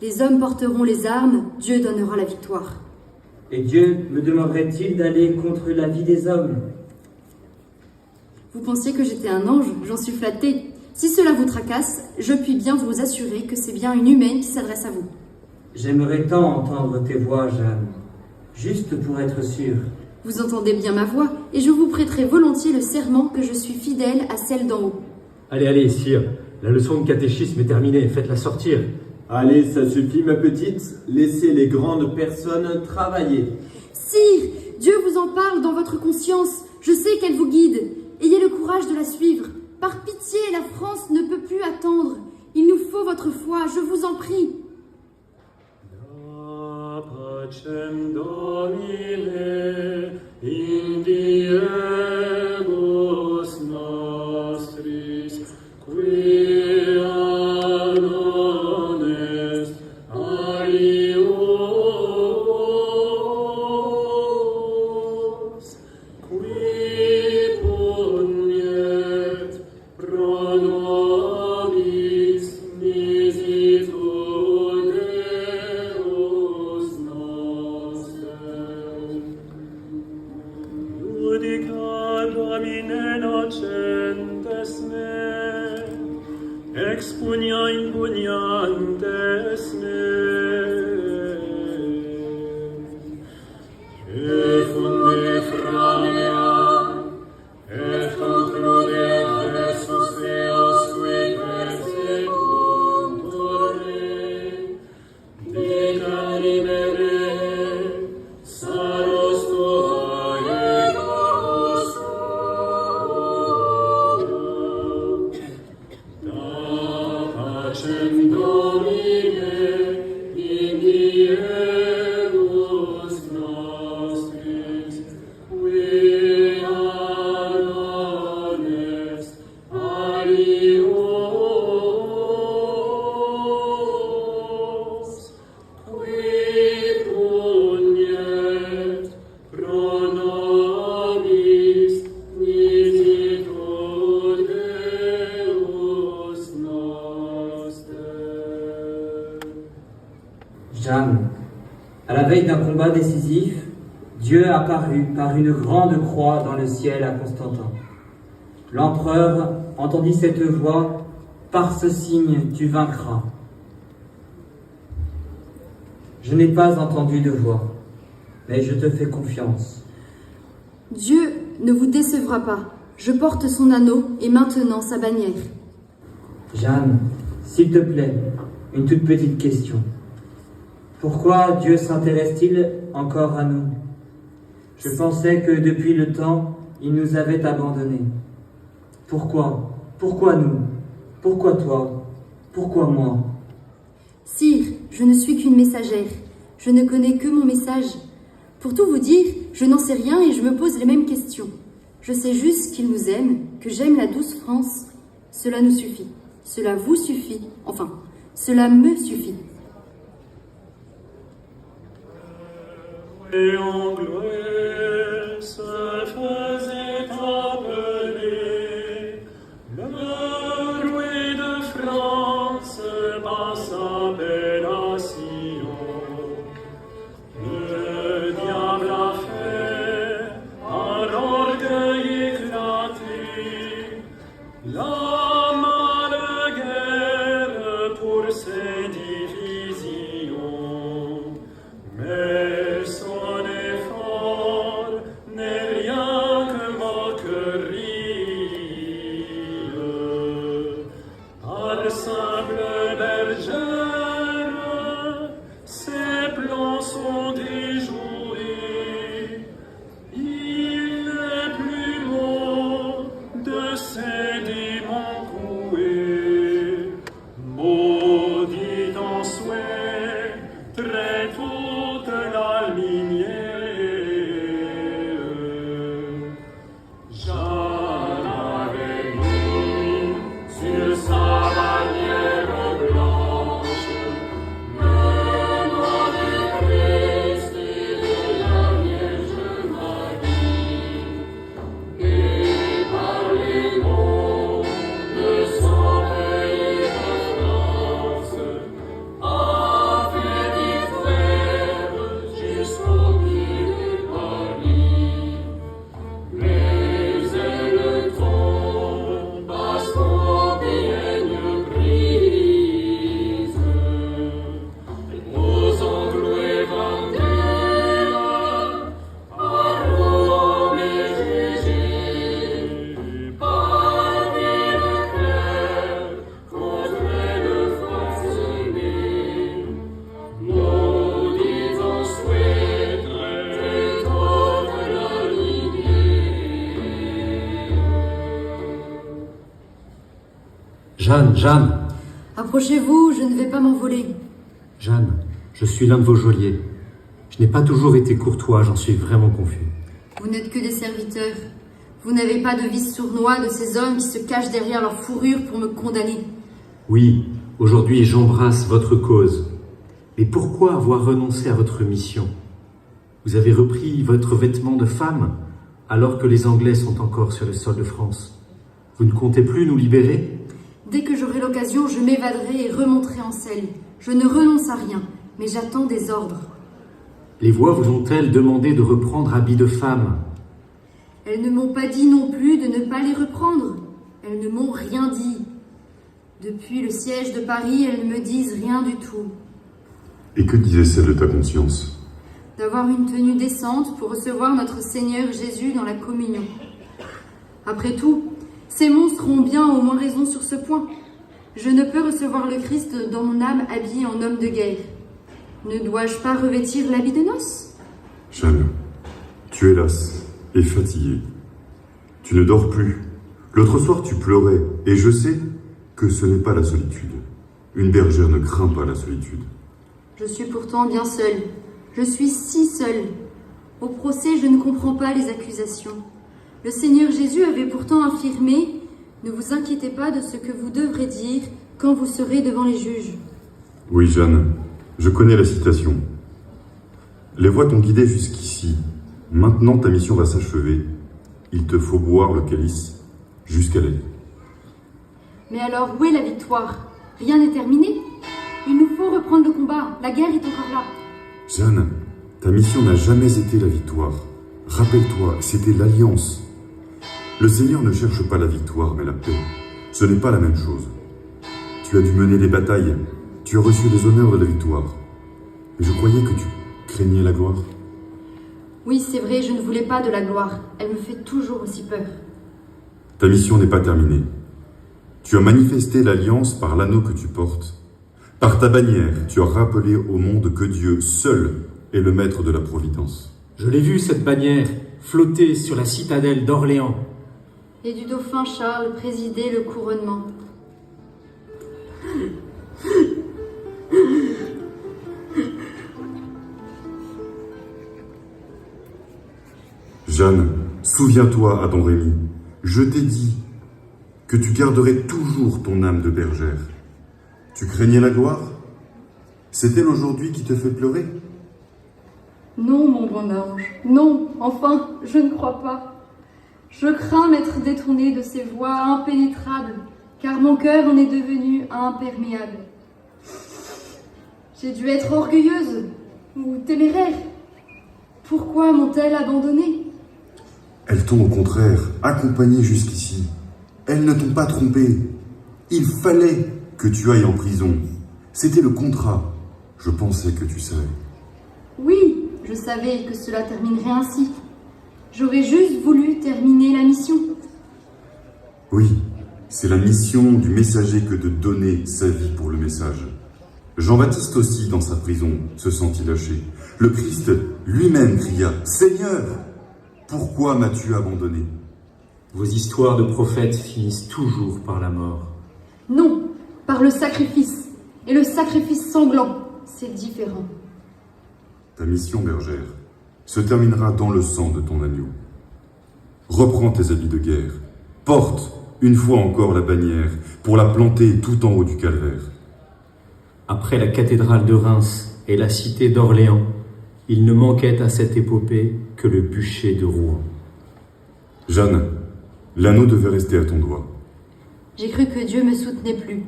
Les hommes porteront les armes, Dieu donnera la victoire. Et Dieu me demanderait-il d'aller contre la vie des hommes? Vous pensiez que j'étais un ange, j'en suis flattée. Si cela vous tracasse, je puis bien vous assurer que c'est bien une humaine qui s'adresse à vous. J'aimerais tant entendre tes voix, Jeanne, juste pour être sûre. Vous entendez bien ma voix, et je vous prêterai volontiers le serment que je suis fidèle à celle d'en haut. Allez, allez, sire, la leçon de catéchisme est terminée, faites-la sortir. Allez, ça suffit ma petite, laissez les grandes personnes travailler. Sire, Dieu vous en parle dans votre conscience, je sais qu'elle vous guide. Ayez le courage de la suivre. Par pitié, la France ne peut plus attendre. Il nous faut votre foi, je vous en prie. Pacem Domine in diebus nostris, qui ad honest alios, qui pugnet pro nobis nisitude Judica Domine nocentes me, expugna impugnantes me. Effunde framea, et conclude Jesus Deus qui persecutor me, dica libere, saros tuae causa. Da pacem Domine in diebus nostris, qui ad honest alios, qui pugnet pro nobis nisitude Deus noster. Jeanne, à la veille d'un combat décisif, Dieu apparut par une grande croix dans le ciel à Constantin. L'empereur entendit cette voix, par ce signe tu vaincras. Je n'ai pas entendu de voix, mais je te fais confiance. Dieu ne vous décevra pas. Je porte son anneau et maintenant sa bannière. Jeanne, s'il te plaît, une toute petite question. Pourquoi Dieu s'intéresse-t-il encore à nous? Je pensais que depuis le temps, il nous avait abandonnés. Pourquoi? Pourquoi nous? Pourquoi toi? Pourquoi moi? Sire, je ne suis qu'une messagère. Je ne connais que mon message. Pour tout vous dire, je n'en sais rien et je me pose les mêmes questions. Je sais juste qu'il nous aime, que j'aime la douce France. Cela nous suffit. Cela vous suffit. Enfin, cela me suffit. Et anglais se faisait appeler le roi de France. Jeanne, Jeanne! Approchez-vous, je ne vais pas m'envoler. Jeanne, je suis l'un de vos geôliers. Je n'ai pas toujours été courtois, j'en suis vraiment confus. Vous n'êtes que des serviteurs. Vous n'avez pas de vice sournois de ces hommes qui se cachent derrière leur fourrure pour me condamner. Oui, aujourd'hui j'embrasse votre cause. Mais pourquoi avoir renoncé à votre mission? Vous avez repris votre vêtement de femme alors que les Anglais sont encore sur le sol de France. Vous ne comptez plus nous libérer? Dès que j'aurai l'occasion, je m'évaderai et remonterai en selle. Je ne renonce à rien, mais j'attends des ordres. Les voix vous ont-elles demandé de reprendre habit de femme? Elles ne m'ont pas dit non plus de ne pas les reprendre. Elles ne m'ont rien dit. Depuis le siège de Paris, elles ne me disent rien du tout. Et que disait celle de ta conscience? D'avoir une tenue décente pour recevoir notre Seigneur Jésus dans la communion. Après tout, ces monstres ont bien au moins raison sur ce point. Je ne peux recevoir le Christ dans mon âme habillée en homme de guerre. Ne dois-je pas revêtir l'habit de noces? Jeanne, tu es lasse et fatiguée. Tu ne dors plus. L'autre soir, tu pleurais, et je sais que ce n'est pas la solitude. Une bergère ne craint pas la solitude. Je suis pourtant bien seule. Je suis si seule. Au procès, je ne comprends pas les accusations. Le Seigneur Jésus avait pourtant affirmé « Ne vous inquiétez pas de ce que vous devrez dire quand vous serez devant les juges. » Oui, Jeanne, je connais la citation. Les voix t'ont guidé jusqu'ici. Maintenant, ta mission va s'achever. Il te faut boire le calice jusqu'à l'aide. Mais alors, où est la victoire? Rien n'est terminé. Il nous faut reprendre le combat. La guerre est encore là. Jeanne, ta mission n'a jamais été la victoire. Rappelle-toi, c'était l'alliance. Le Seigneur ne cherche pas la victoire, mais la paix. Ce n'est pas la même chose. Tu as dû mener des batailles. Tu as reçu les honneurs de la victoire. Et je croyais que tu craignais la gloire. Oui, c'est vrai, je ne voulais pas de la gloire. Elle me fait toujours aussi peur. Ta mission n'est pas terminée. Tu as manifesté l'alliance par l'anneau que tu portes. Par ta bannière, tu as rappelé au monde que Dieu seul est le maître de la providence. Je l'ai vue, cette bannière, flotter sur la citadelle d'Orléans. Et du dauphin Charles présider le couronnement. Jeanne, souviens-toi, Adam Rémy, je t'ai dit que tu garderais toujours ton âme de bergère. Tu craignais la gloire? C'est-elle aujourd'hui qui te fait pleurer? Non, mon bon ange, non, enfin, je ne crois pas. Je crains m'être détournée de ces voies impénétrables, car mon cœur en est devenu imperméable. J'ai dû être orgueilleuse ou téméraire. Pourquoi m'ont-elles abandonnée? Elles t'ont au contraire accompagné jusqu'ici. Elles ne t'ont pas trompé. Il fallait que tu ailles en prison. C'était le contrat. Je pensais que tu savais. Oui, je savais que cela terminerait ainsi. J'aurais juste voulu terminer la mission. Oui, c'est la mission du messager que de donner sa vie pour le message. Jean-Baptiste aussi, dans sa prison, se sentit lâché. Le Christ lui-même cria « Seigneur, pourquoi m'as-tu abandonné ?» Vos histoires de prophètes finissent toujours par la mort. Non, par le sacrifice. Et le sacrifice sanglant, c'est différent. Ta mission, bergère, se terminera dans le sang de ton agneau. Reprends tes habits de guerre. Porte, une fois encore, la bannière pour la planter tout en haut du calvaire. Après la cathédrale de Reims et la cité d'Orléans, il ne manquait à cette épopée que le bûcher de Rouen. Jeanne, l'anneau devait rester à ton doigt. J'ai cru que Dieu me soutenait plus.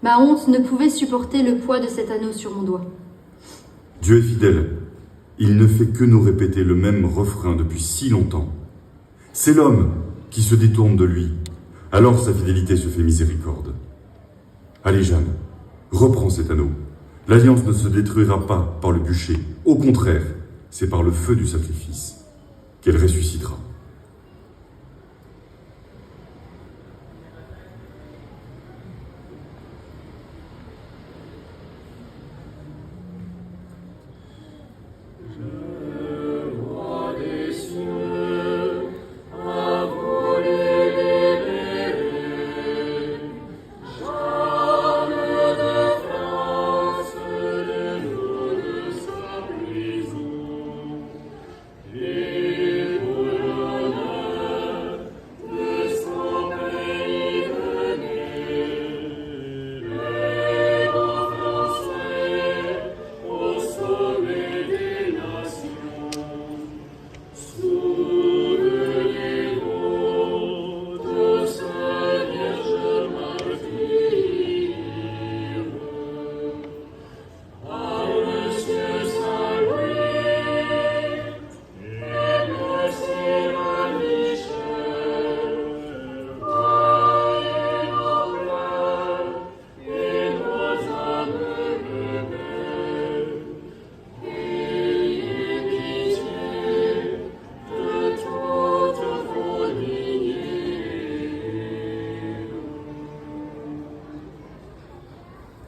Ma honte ne pouvait supporter le poids de cet anneau sur mon doigt. Dieu est fidèle. Il ne fait que nous répéter le même refrain depuis si longtemps. C'est l'homme qui se détourne de lui. Alors sa fidélité se fait miséricorde. Allez, Jeanne, reprends cet anneau. L'alliance ne se détruira pas par le bûcher. Au contraire, c'est par le feu du sacrifice qu'elle ressuscitera.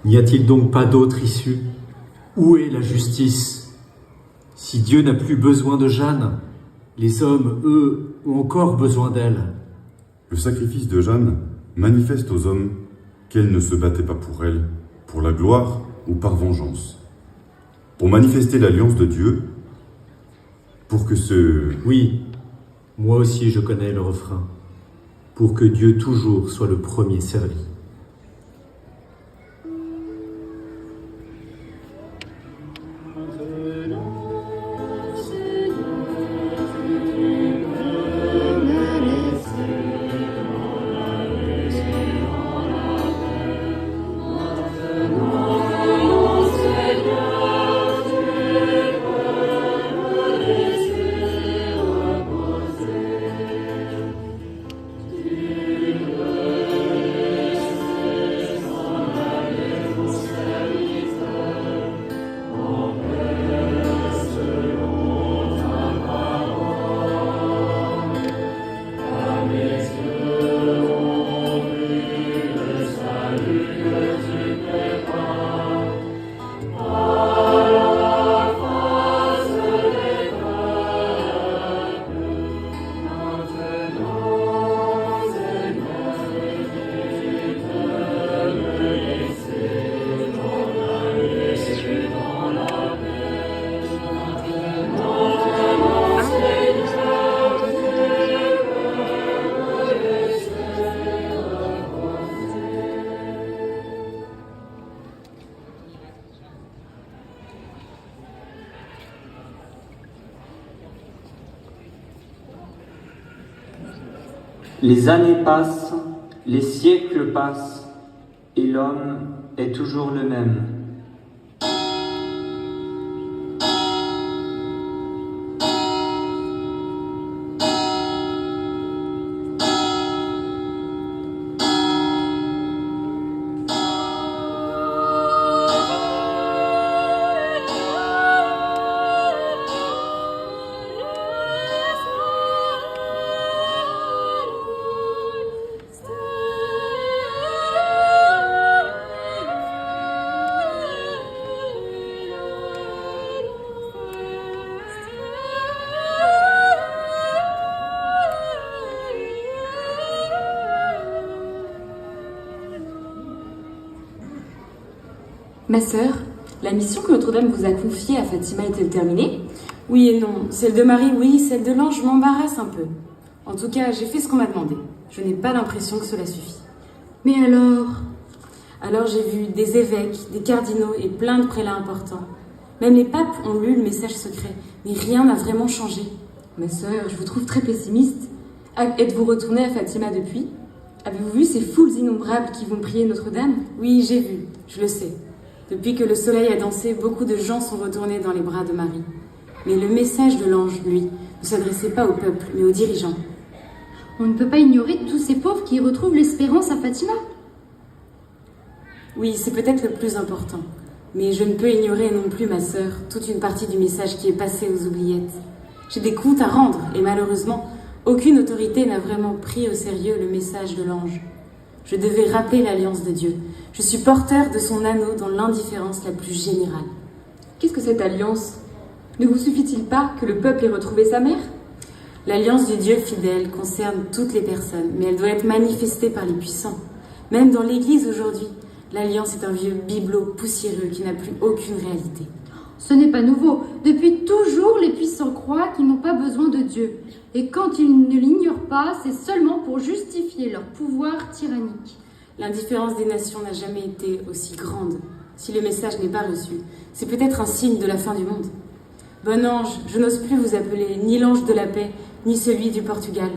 N'y a-t-il donc pas d'autre issue? Où est la justice? Si Dieu n'a plus besoin de Jeanne, les hommes, eux, ont encore besoin d'elle. Le sacrifice de Jeanne manifeste aux hommes qu'elle ne se battait pas pour elle, pour la gloire ou par vengeance. Pour manifester l'alliance de Dieu, pour que ce... Oui, moi aussi je connais le refrain. Pour que Dieu toujours soit le premier servi. Les années passent, les siècles passent, et l'homme est toujours le même. Ma sœur, la mission que Notre-Dame vous a confiée à Fatima est-elle terminée? Oui et non. Celle de Marie, oui. Celle de l'ange m'embarrasse un peu. En tout cas, j'ai fait ce qu'on m'a demandé. Je n'ai pas l'impression que cela suffit. Mais alors? Alors j'ai vu des évêques, des cardinaux et plein de prélats importants. Même les papes ont lu le message secret. Mais rien n'a vraiment changé. Ma sœur, je vous trouve très pessimiste. Êtes-vous retournée à Fatima depuis? Avez-vous vu ces foules innombrables qui vont prier Notre-Dame? Oui, j'ai vu. Je le sais. Depuis que le soleil a dansé, beaucoup de gens sont retournés dans les bras de Marie. Mais le message de l'ange, lui, ne s'adressait pas au peuple, mais aux dirigeants. On ne peut pas ignorer tous ces pauvres qui retrouvent l'espérance à Fatima. Oui, c'est peut-être le plus important. Mais je ne peux ignorer non plus, ma sœur, toute une partie du message qui est passé aux oubliettes. J'ai des comptes à rendre, et malheureusement, aucune autorité n'a vraiment pris au sérieux le message de l'ange. Je devais rappeler l'alliance de Dieu. Je suis porteur de son anneau dans l'indifférence la plus générale. Qu'est-ce que cette alliance? Ne vous suffit-il pas que le peuple ait retrouvé sa mère? L'alliance du Dieu fidèle concerne toutes les personnes, mais elle doit être manifestée par les puissants. Même dans l'Église aujourd'hui, l'alliance est un vieux bibelot poussiéreux qui n'a plus aucune réalité. Ce n'est pas nouveau. Depuis toujours, les puissants croient qu'ils n'ont pas besoin de Dieu. Et quand ils ne l'ignorent pas, c'est seulement pour justifier leur pouvoir tyrannique. L'indifférence des nations n'a jamais été aussi grande. Si le message n'est pas reçu, c'est peut-être un signe de la fin du monde. Bon ange, je n'ose plus vous appeler ni l'ange de la paix, ni celui du Portugal.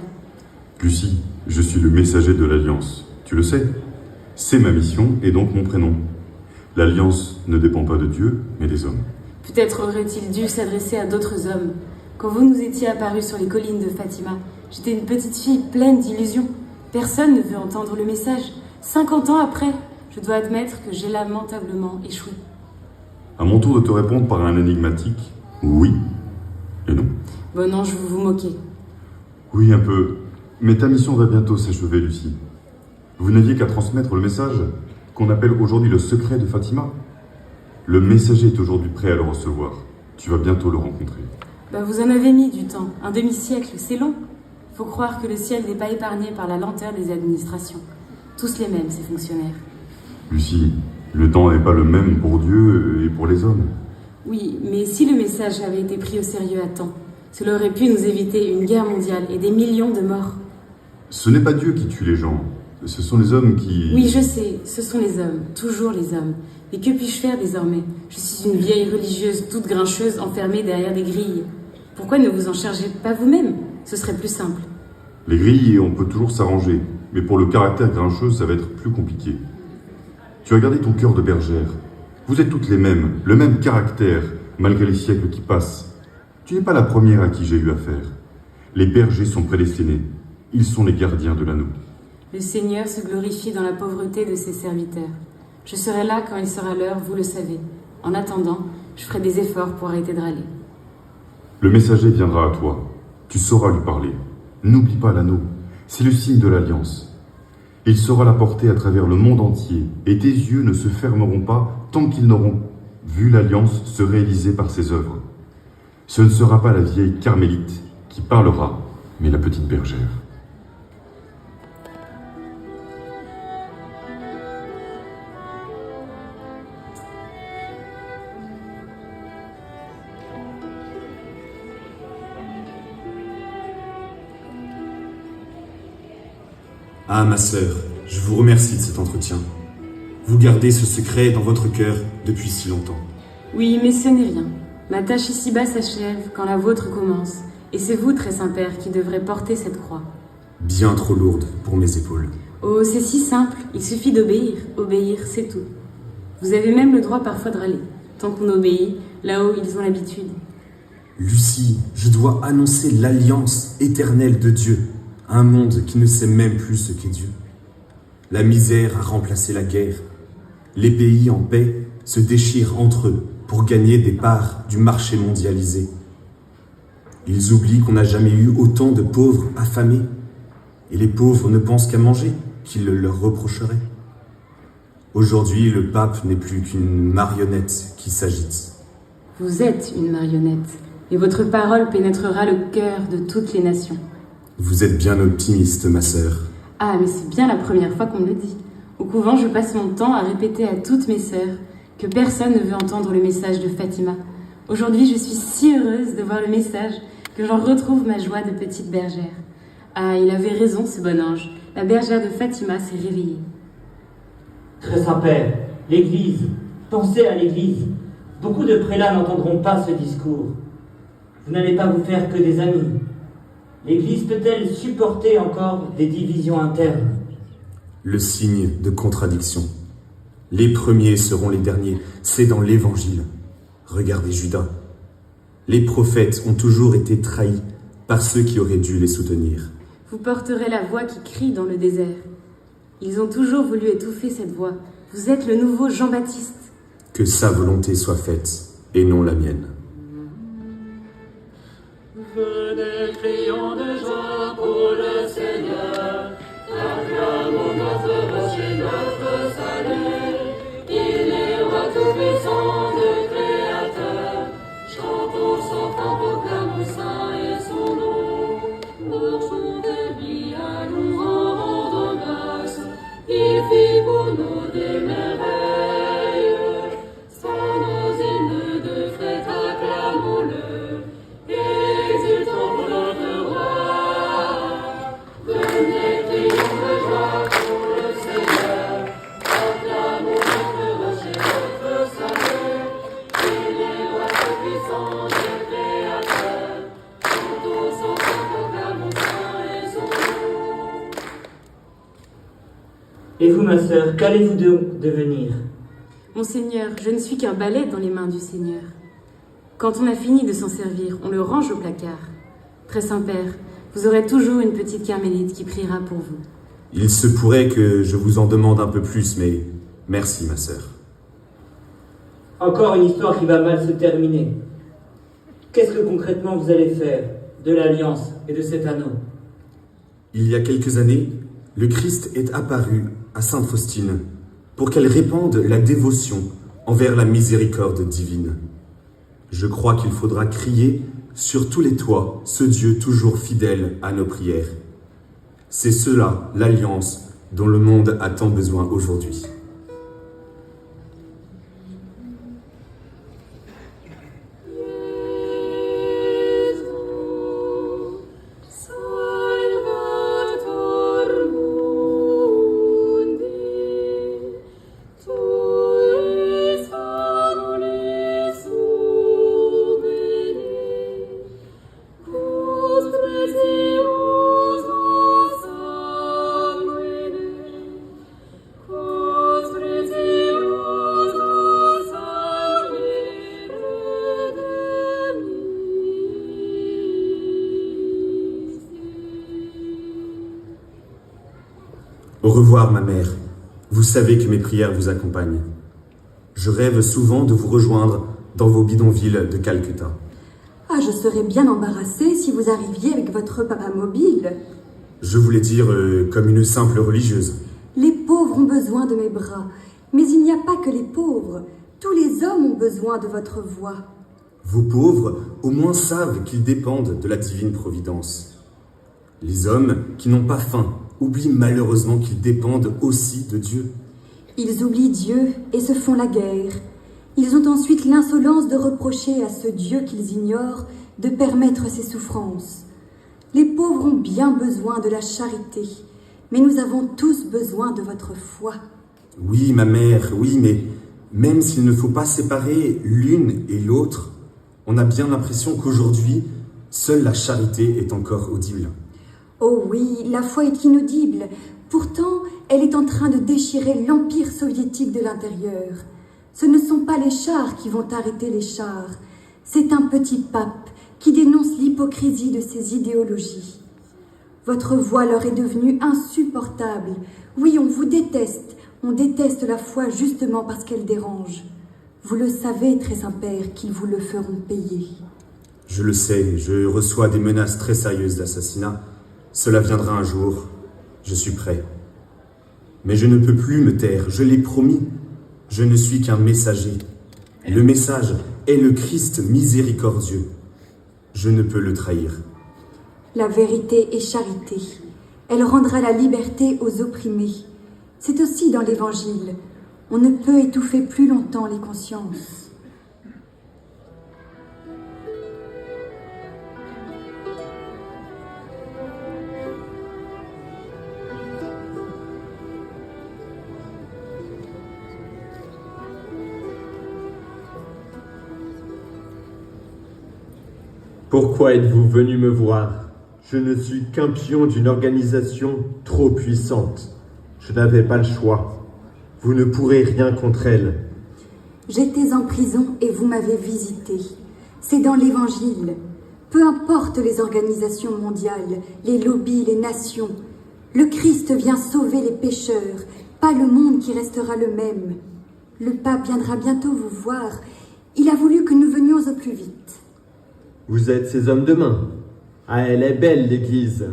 Lucie, je suis le messager de l'Alliance. Tu le sais. C'est ma mission et donc mon prénom. L'Alliance ne dépend pas de Dieu, mais des hommes. Peut-être aurait-il dû s'adresser à d'autres hommes. Quand vous nous étiez apparus sur les collines de Fatima, j'étais une petite fille pleine d'illusions. Personne ne veut entendre le message. 50 ans après, je dois admettre que j'ai lamentablement échoué. À mon tour de te répondre par un énigmatique oui et non. Bon ange, vous vous moquez. Oui, un peu. Mais ta mission va bientôt s'achever, Lucie. Vous n'aviez qu'à transmettre le message. qu'on appelle aujourd'hui le secret de Fatima. Le messager est aujourd'hui prêt à le recevoir. Tu vas bientôt le rencontrer. Vous en avez mis du temps, un demi-siècle, c'est long. Faut croire que le ciel n'est pas épargné par la lenteur des administrations. Tous les mêmes, ces fonctionnaires. Lucie, le temps n'est pas le même pour Dieu et pour les hommes. Oui, mais si le message avait été pris au sérieux à temps, cela aurait pu nous éviter une guerre mondiale et des millions de morts. Ce n'est pas Dieu qui tue les gens. Ce sont les hommes qui... Oui, je sais, ce sont les hommes, toujours les hommes. Mais que puis-je faire désormais? Je suis une vieille religieuse toute grincheuse enfermée derrière des grilles. Pourquoi ne vous en chargez pas vous-même? Ce serait plus simple. Les grilles, on peut toujours s'arranger. Mais pour le caractère grincheux, ça va être plus compliqué. Tu as gardé ton cœur de bergère. Vous êtes toutes les mêmes, le même caractère, malgré les siècles qui passent. Tu n'es pas la première à qui j'ai eu affaire. Les bergers sont prédestinés. Ils sont les gardiens de l'anneau. Le Seigneur se glorifie dans la pauvreté de ses serviteurs. Je serai là quand il sera l'heure, vous le savez. En attendant, je ferai des efforts pour arrêter de râler. Le messager viendra à toi. Tu sauras lui parler. N'oublie pas l'anneau. C'est le signe de l'alliance. Il saura la porter à travers le monde entier, et tes yeux ne se fermeront pas tant qu'ils n'auront vu l'alliance se réaliser par ses œuvres. Ce ne sera pas la vieille carmélite qui parlera, mais la petite bergère. Ah, ma sœur, je vous remercie de cet entretien. Vous gardez ce secret dans votre cœur depuis si longtemps. Oui, mais ce n'est rien. Ma tâche ici-bas s'achève quand la vôtre commence. Et c'est vous, très Saint-Père, qui devrez porter cette croix. Bien trop lourde pour mes épaules. Oh, c'est si simple. Il suffit d'obéir. Obéir, c'est tout. Vous avez même le droit parfois de râler. Tant qu'on obéit, là-haut, ils ont l'habitude. Lucie, je dois annoncer l'alliance éternelle de Dieu à un monde qui ne sait même plus ce qu'est Dieu. La misère a remplacé la guerre. Les pays en paix se déchirent entre eux pour gagner des parts du marché mondialisé. Ils oublient qu'on n'a jamais eu autant de pauvres affamés. Et les pauvres ne pensent qu'à manger, qu'ils le leur reprocheraient. Aujourd'hui, le pape n'est plus qu'une marionnette qui s'agite. Vous êtes une marionnette, et votre parole pénétrera le cœur de toutes les nations. Vous êtes bien optimiste, ma sœur. Ah, mais c'est bien la première fois qu'on me le dit. Au couvent, je passe mon temps à répéter à toutes mes sœurs que personne ne veut entendre le message de Fatima. Aujourd'hui, je suis si heureuse de voir le message que j'en retrouve ma joie de petite bergère. Ah, il avait raison, ce bon ange. La bergère de Fatima s'est réveillée. Très Saint-Père, l'Église, pensez à l'Église. Beaucoup de prélats n'entendront pas ce discours. Vous n'allez pas vous faire que des amis. L'Église peut-elle supporter encore des divisions internes? Le signe de contradiction. Les premiers seront les derniers, c'est dans l'Évangile. Regardez Judas. Les prophètes ont toujours été trahis par ceux qui auraient dû les soutenir. Vous porterez la voix qui crie dans le désert. Ils ont toujours voulu étouffer cette voix. Vous êtes le nouveau Jean-Baptiste. Que sa volonté soit faite, et non la mienne. Venez, crions de joie pour le Seigneur. Acclamons notre rocher, notre salut. Il est roi tout-puissant, le Créateur. Chantons son temps, proclamons saint et son nom. Marchons de lui, allons en rendre grâce. Il fit pour nous des merveilles. Sans nos hymnes de fête, acclamons-le. Exultons pour notre roi. Venez, crions de joie pour le Seigneur. Acclamons notre rocher, notre salut. Il est roi tout-puissant, le Créateur. Chantons son temps, proclamons saint et son nom. Et vous, ma sœur, qu'allez-vous donc devenir? Monseigneur, je ne suis qu'un balai dans les mains du Seigneur. Quand on a fini de s'en servir, on le range au placard. Très Saint-Père, vous aurez toujours une petite carmélite qui priera pour vous. Il se pourrait que je vous en demande un peu plus, mais merci, ma sœur. Encore une histoire qui va mal se terminer. Qu'est-ce que concrètement vous allez faire de l'Alliance et de cet anneau? Il y a quelques années, le Christ est apparu à Sainte Faustine pour qu'elle répande la dévotion envers la miséricorde divine. Je crois qu'il faudra crier sur tous les toits ce Dieu toujours fidèle à nos prières. C'est cela, l'alliance dont le monde a tant besoin aujourd'hui. Au revoir, ma mère. Vous savez que mes prières vous accompagnent. Je rêve souvent de vous rejoindre dans vos bidonvilles de Calcutta. Ah, je serais bien embarrassée si vous arriviez avec votre papa mobile. Je voulais dire comme une simple religieuse. Les pauvres ont besoin de mes bras, mais il n'y a pas que les pauvres. Tous les hommes ont besoin de votre voix. Vos pauvres, au moins, savent qu'ils dépendent de la divine providence. Les hommes qui n'ont pas faim oublient malheureusement qu'ils dépendent aussi de Dieu. Ils oublient Dieu et se font la guerre. Ils ont ensuite l'insolence de reprocher à ce Dieu qu'ils ignorent de permettre ces souffrances. Les pauvres ont bien besoin de la charité, mais nous avons tous besoin de votre foi. Oui, ma mère, oui, mais même s'il ne faut pas séparer l'une et l'autre, on a bien l'impression qu'aujourd'hui, seule la charité est encore audible. Oh oui, la foi est inaudible. Pourtant, elle est en train de déchirer l'empire soviétique de l'intérieur. Ce ne sont pas les chars qui vont arrêter les chars. C'est un petit pape qui dénonce l'hypocrisie de ses idéologies. Votre voix leur est devenue insupportable. Oui, on vous déteste. On déteste la foi justement parce qu'elle dérange. Vous le savez, très Saint-Père, qu'ils vous le feront payer. Je le sais, je reçois des menaces très sérieuses d'assassinat. Cela viendra un jour, je suis prêt. Mais je ne peux plus me taire, je l'ai promis. Je ne suis qu'un messager. Le message est le Christ miséricordieux. Je ne peux le trahir. La vérité est charité. Elle rendra la liberté aux opprimés. C'est aussi dans l'Évangile. On ne peut étouffer plus longtemps les consciences. Pourquoi êtes-vous venu me voir? Je ne suis qu'un pion d'une organisation trop puissante. Je n'avais pas le choix. Vous ne pourrez rien contre elle. J'étais en prison et vous m'avez visité. C'est dans l'Évangile. Peu importe les organisations mondiales, les lobbies, les nations. Le Christ vient sauver les pécheurs, pas le monde qui restera le même. Le pape viendra bientôt vous voir. Il a voulu que nous venions au plus vite. Vous êtes ces hommes de main. Ah, elle est belle, l'église.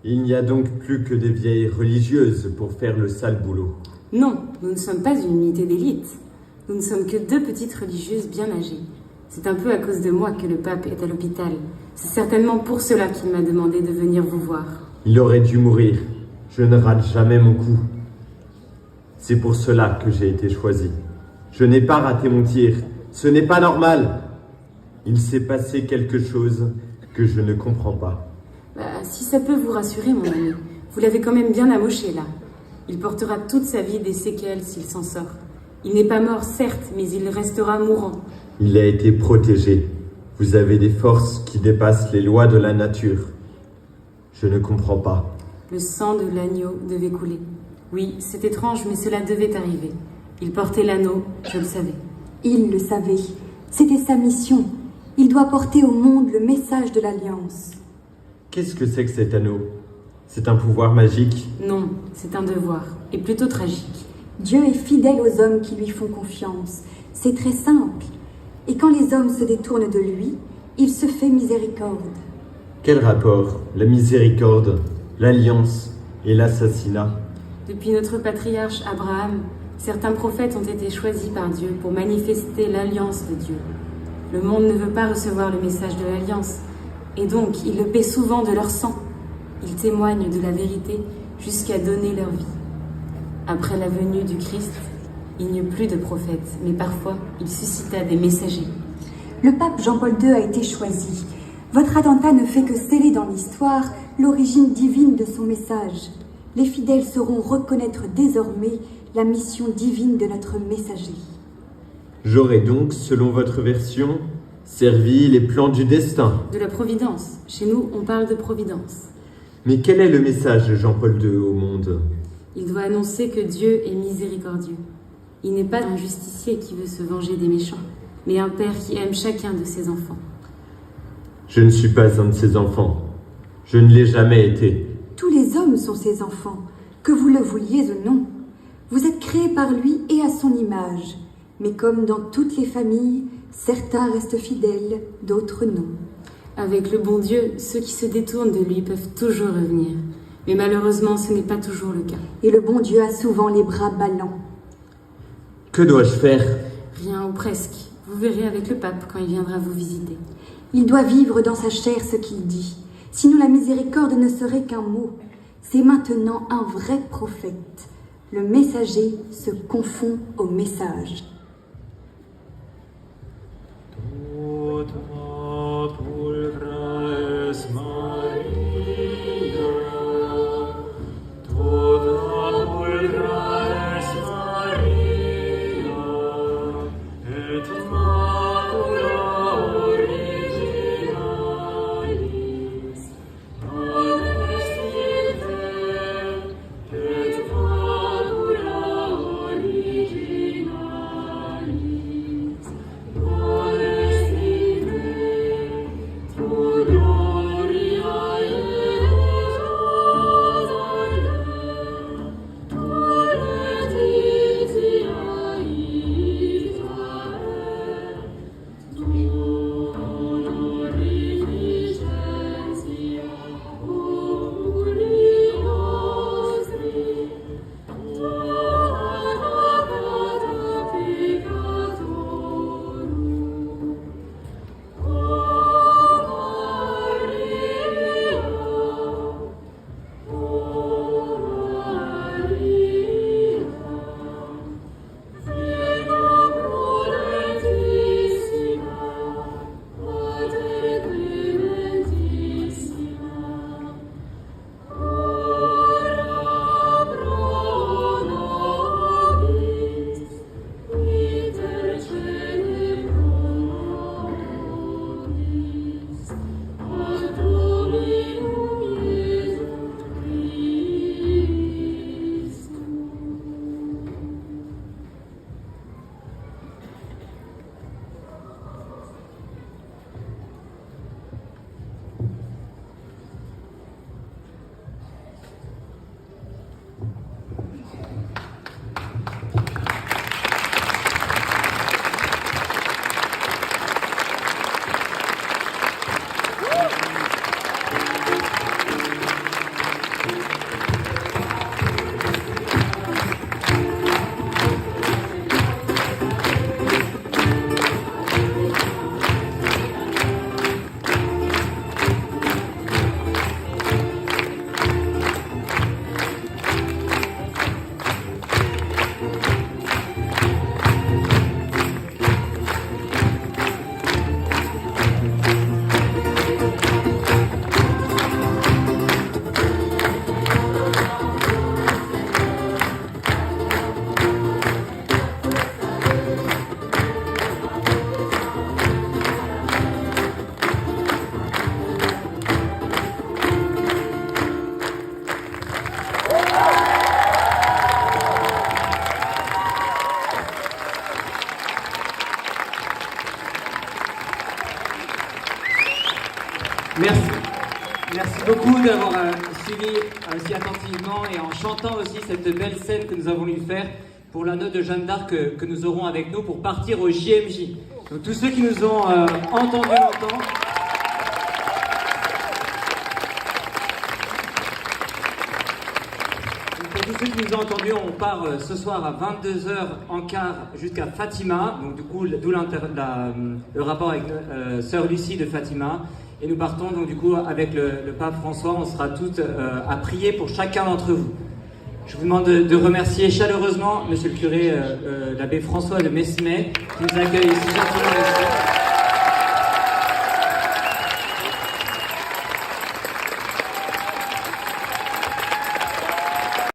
Il n'y a donc plus que des vieilles religieuses pour faire le sale boulot. Non, nous ne sommes pas une unité d'élite. Nous ne sommes que deux petites religieuses bien âgées. C'est un peu à cause de moi que le pape est à l'hôpital. C'est certainement pour cela qu'il m'a demandé de venir vous voir. Il aurait dû mourir. Je ne rate jamais mon coup. C'est pour cela que j'ai été choisi. Je n'ai pas raté mon tir. Ce n'est pas normal. Il s'est passé quelque chose que je ne comprends pas. Si ça peut vous rassurer, mon ami, vous l'avez quand même bien amoché, là. Il portera toute sa vie des séquelles s'il s'en sort. Il n'est pas mort, certes, mais il restera mourant. Il a été protégé. Vous avez des forces qui dépassent les lois de la nature. Je ne comprends pas. Le sang de l'agneau devait couler. Oui, c'est étrange, mais cela devait arriver. Il portait l'anneau, je le savais. Il le savait. C'était sa mission. Il doit porter au monde le message de l'Alliance. Qu'est-ce que c'est que cet anneau? C'est un pouvoir magique? Non, c'est un devoir, et plutôt tragique. Dieu est fidèle aux hommes qui lui font confiance. C'est très simple. Et quand les hommes se détournent de lui, il se fait miséricorde. Quel rapport, la miséricorde, l'alliance et l'assassinat? Depuis notre patriarche Abraham, Certains prophètes ont été choisis par Dieu pour manifester l'alliance de Dieu. Le monde ne veut pas recevoir le message de l'alliance, et donc ils le paient souvent de leur sang. Ils témoignent de la vérité jusqu'à donner leur vie. Après la venue du Christ, il n'y eut plus de prophètes, mais parfois il suscita des messagers. Le pape Jean-Paul II a été choisi. Votre attentat ne fait que sceller dans l'histoire l'origine divine de son message. Les fidèles sauront reconnaître désormais la mission divine de notre messager. J'aurais donc, selon votre version, servi les plans du destin. De la providence. Chez nous, on parle de providence. Mais quel est le message de Jean-Paul II au monde? Il doit annoncer que Dieu est miséricordieux. Il n'est pas un justicier qui veut se venger des méchants, mais un père qui aime chacun de ses enfants. Je ne suis pas un de ses enfants. Je ne l'ai jamais été. Tous les hommes sont ses enfants, que vous le vouliez ou non. Vous êtes créés par lui et à son image. Mais comme dans toutes les familles, certains restent fidèles, d'autres non. Avec le bon Dieu, ceux qui se détournent de lui peuvent toujours revenir. Mais malheureusement, ce n'est pas toujours le cas. Et le bon Dieu a souvent les bras ballants. Que dois-je faire? Rien ou presque. Vous verrez avec le pape quand il viendra vous visiter. Il doit vivre dans sa chair ce qu'il dit. Sinon la miséricorde ne serait qu'un mot. C'est maintenant un vrai prophète. Le messager se confond au message. Merci beaucoup d'avoir suivi aussi attentivement et en chantant aussi cette belle scène que nous avons voulu faire pour la note de Jeanne d'Arc que nous aurons avec nous pour partir au JMJ. Donc tous ceux qui nous ont entendus longtemps, pour tous ceux ceux qui nous ont entendus, on part ce soir à 22h en car jusqu'à Fatima. Donc du coup, d'où le rapport avec Sœur Lucie de Fatima. Et nous partons donc du coup avec le pape François. On sera toutes à prier pour chacun d'entre vous. Je vous demande de remercier chaleureusement Monsieur le curé, l'abbé François de Mesmer, qui nous accueille si gentiment ici.